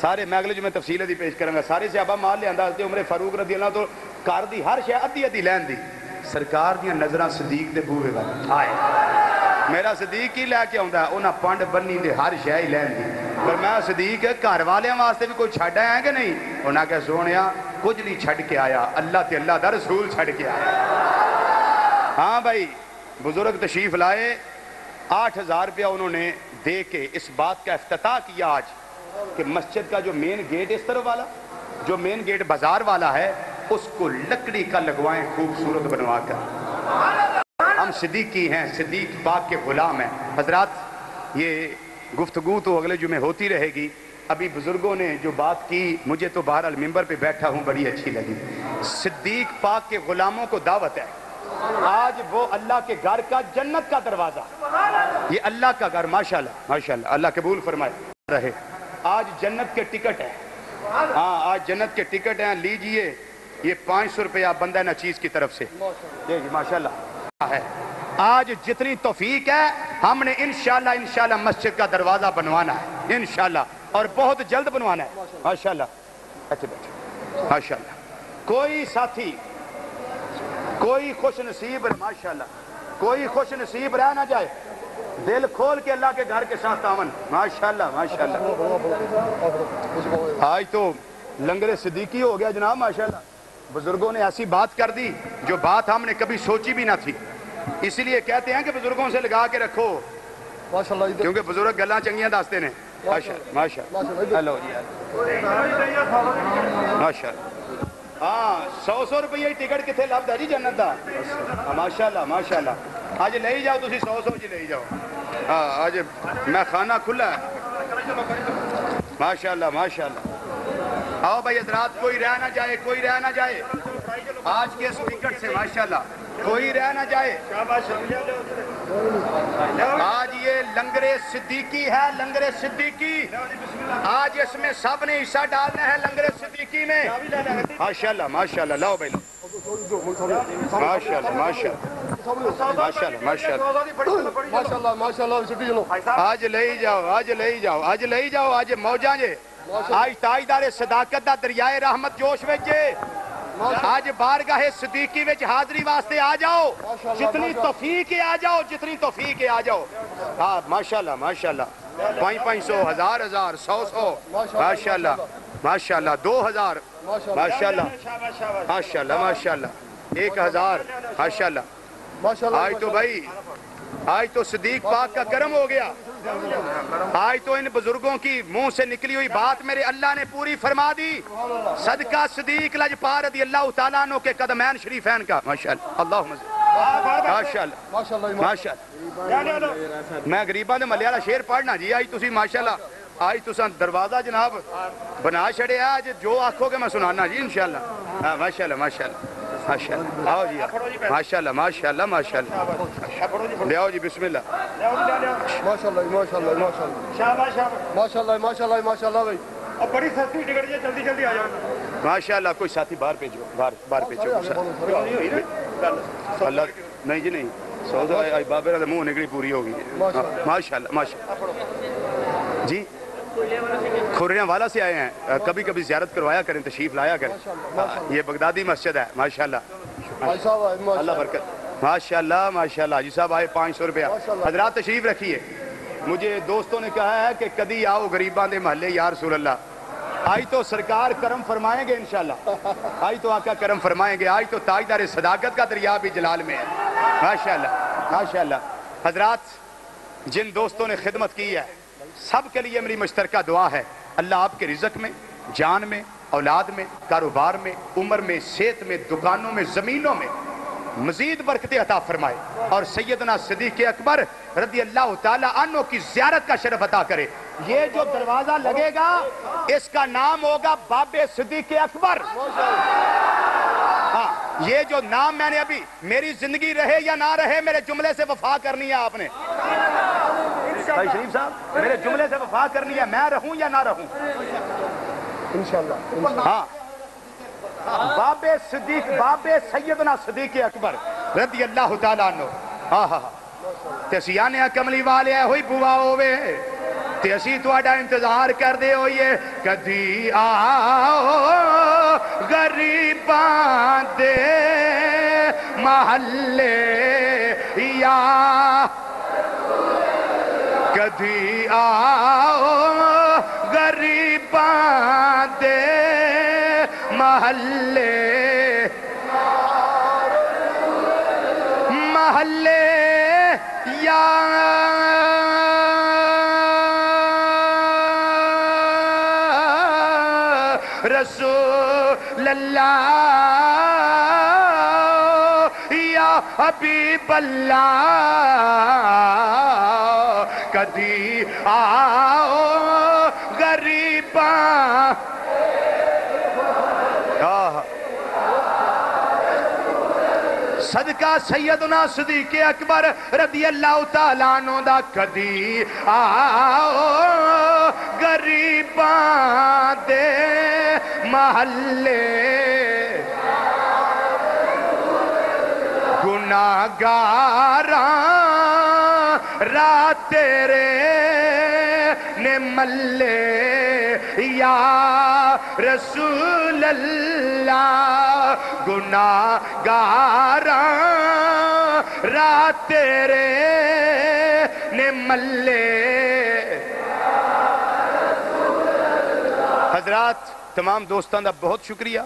سارے میں اگلے جو میں تفصیل دی پیش کروں گا، سارے صحابہ مال لے آندہ، حضرت عمر فاروق رضی اللہ تو کار دی ہر شے ادھی ادھی لین دی، سرکار دیاں نظرہ صدیق دے بوئے گا آئے، میرا صدیق ہی لے کے آندہ ہے، انہاں پانڈ بنی دے ہر شے ہی لین دی۔ پر میں صدیق گھر والے واسطے بھی کوئی چھڑ آیا ہے کہ نہیں؟ انہاں کہ سونیا کچھ نہیں چھڑ کے آیا، اللہ تے اللہ دا رسول چھڑ کے آیا۔ ہاں بھائی بزرگ تشریف لائے، 8,000 روپیہ انہوں نے دے کے اس بات کا افتتاح کیا آج کہ مسجد کا جو مین گیٹ اس طرف والا، جو مین گیٹ بازار والا ہے، اس کو لکڑی کا لگوائیں خوبصورت بنوا کر۔ ہم صدیقی ہیں، صدیق پاک کے غلام ہیں۔ حضرات یہ گفتگو تو اگلے جمعے ہوتی رہے گی، ابھی بزرگوں نے جو بات کی مجھے تو بہرحال ممبر پہ بیٹھا ہوں بڑی اچھی لگی۔ صدیق پاک کے غلاموں کو دعوت ہے، آج وہ اللہ کے گھر کا جنت کا دروازہ، یہ اللہ کا گھر، ماشاءاللہ ماشاءاللہ اللہ قبول فرمائے رہے۔ آج جنت کے ٹکٹ ہیں، ہاں آج جنت کے ٹکٹ ہیں، لیجئے یہ 500 روپیہ بندہ نچیز کی طرف سے، ماشاءاللہ ہے۔ آج جتنی توفیق ہے ہم نے انشاءاللہ مسجد کا دروازہ بنوانا ہے انشاءاللہ، اور بہت جلد بنوانا ہے ماشاءاللہ۔ اچھا بیٹھے ماشاءاللہ، کوئی ساتھی کوئی خوش نصیب ماشاءاللہ، کوئی خوش نصیب رہ نہ جائے، دل کھول کے اللہ کے گھر کے ساتھ آمن ماشاءاللہ ماشاءاللہ۔ آج تو لنگر صدیقی ہو گیا جناب ماشاءاللہ، بزرگوں نے ایسی بات کر دی جو بات ہم نے کبھی سوچی بھی نہ تھی، اسی لیے کہتے ہیں کہ بزرگوں سے لگا کے رکھو کیونکہ بزرگ گلاں چنگیاں داستے نے ماشاءاللہ ماشاءاللہ۔ ہاں 100 روپیہ ٹکٹ کتنے لبدا جی جنت دا، ماشاءاللہ ماشاءاللہ۔ آج لے ہی جاؤ تسی 100 جی لے ہی جاؤ، ہاں آج میں خانہ کھلا ہے ماشاءاللہ ماشاءاللہ۔ آؤ بھائی حضرات، کوئی رہ نہ جائے، کوئی رہ نہ جائے آج کے اس ٹکٹ سے ماشاءاللہ، کوئی رہ نہ جائے۔ آج یہ لنگر صدیقی ہے، لنگر صدیقی، آج اس میں سب نے حصہ ڈالنا ہے لنگر صدیقی میں. ماشاءاللہ ماشاءاللہ، لاؤ بھائی لاؤ. ماشاءاللہ ماشاءاللہ ماشاءاللہ ماشاءاللہ ماشاءاللہ. آج لے جاؤ، آج لے جاؤ، آج لے جاؤ، آج موجاں جے. آج تاجدار صداقت دا دریائے رحمت جوش وچ جے. آج بارگاہ صدیقی وچ حاضری واسطے آ جاؤ، جتنی توفیق ہے آ جاؤ، جتنی توفیق ہے آ جاؤ. ہاں ماشاءاللہ ماشاءاللہ، 500 1000 100 ماشاءاللہ ماشاءاللہ، 2000 ماشاءاللہ ماشاءاللہ ماشاءاللہ، 1000 ماشاءاللہ. آج تو بھائی، آج تو صدیق پاک کا کرم ہو گیا. آج تو ان بزرگوں کی منہ سے نکلی ہوئی بات میرے اللہ نے پوری فرما دی. صدقہ صدیق لجپال رضی اللہ تعالیٰ عنہ کے قدمین شریفین کا. ماشاءاللہ اللہم ماشاءاللہ ماشاءاللہ. میں غریباں دے ملے والا شعر پڑھنا جی. آج تسی ماشاءاللہ، آج تساں دروازہ جناب بنا چھڑے. آج جو آکھو گے میں سنانا جی انشاءاللہ. ہاں ماشاءاللہ ماشاءاللہ ماشاءاللہ. آؤ جی ماشاءاللہ ماشاءاللہ ماشاءاللہ. لے آؤ جی بسم اللہ. ماشاءاللہ ماشاءاللہ ماشاءاللہ ماشاءاللہ ماشاءاللہ ماشاءاللہ بھائی. اب بڑی سستی ٹکٹ ہے، جلدی جلدی آ جاؤ. ماشاءاللہ. کوئی ساتھی باہر بھیجو، باہر بھیجو. اللہ نہیں جی نہیں، سودا بابے کا منہ نکلی پوری ہوگی. ماشاءاللہ ماشاءاللہ جی. کھوریاں والا سے آئے ہیں، کبھی کبھی زیارت کروایا کریں، تشریف لایا کریں. یہ بغدادی مسجد ہے. ماشاءاللہ اللہ برکت. ماشاءاللہ ماشاءاللہ. جی صاحب آئے 500 روپیہ. حضرات تشریف رکھیے. مجھے دوستوں نے کہا ہے کہ کدی آؤ غریباں دے محلے یا رسول اللہ. آج تو سرکار کرم فرمائیں گے انشاءاللہ. آج تو آقا کرم فرمائیں گے. آج تو تاجدار صداقت کا دریا بھی جلال میں ہے. ماشاءاللہ ماشاءاللہ. حضرات جن دوستوں نے خدمت کی ہے سب کے لیے میری مشترکہ دعا ہے، اللہ آپ کے رزق میں، جان میں، اولاد میں، کاروبار میں، عمر میں، صحت میں، دکانوں میں، زمینوں میں مزید برکتیں عطا فرمائے اور سیدنا صدیق اکبر رضی اللہ تعالیٰ عنہ کی زیارت کا شرف عطا کرے. یہ جو دروازہ لگے گا اس کا نام ہوگا باب صدیق اکبر. ہاں یہ جو نام میں نے ابھی، میری زندگی رہے یا نہ رہے میرے جملے سے وفا کرنی ہے آپ نے. بھائی شریف صاحب میرے جملے سے وفا کرنی ہے، میں رہوں یا نہ رہوں انشاءاللہ. ہاں باب صدیق، باب سیدنا صدیق اکبر رضی اللہ تعالیٰ عنہ. ہاں ہاں تے اسی آنے کملی والے ہوئی بوا ہوئے تے اسی تواڈا انتظار کر دے ہوئے. کدی آؤ غریباں دے محلے یا کدی آؤ غریباں دے محلے محلے یا رسول اللہ یا حبیب اللہ. کدی آؤ غریباں. صدقہ سیدنا صدیق اکبر رضی اللہ تعالیٰ عنہ دا. کدی آؤ غریباں دے محلے گناہگاراں رات تیرے نے ملے یا رسول اللہ. گناہگاراں رات تیرے نے ملے. حضرات تمام دوستان دا بہت شکریہ.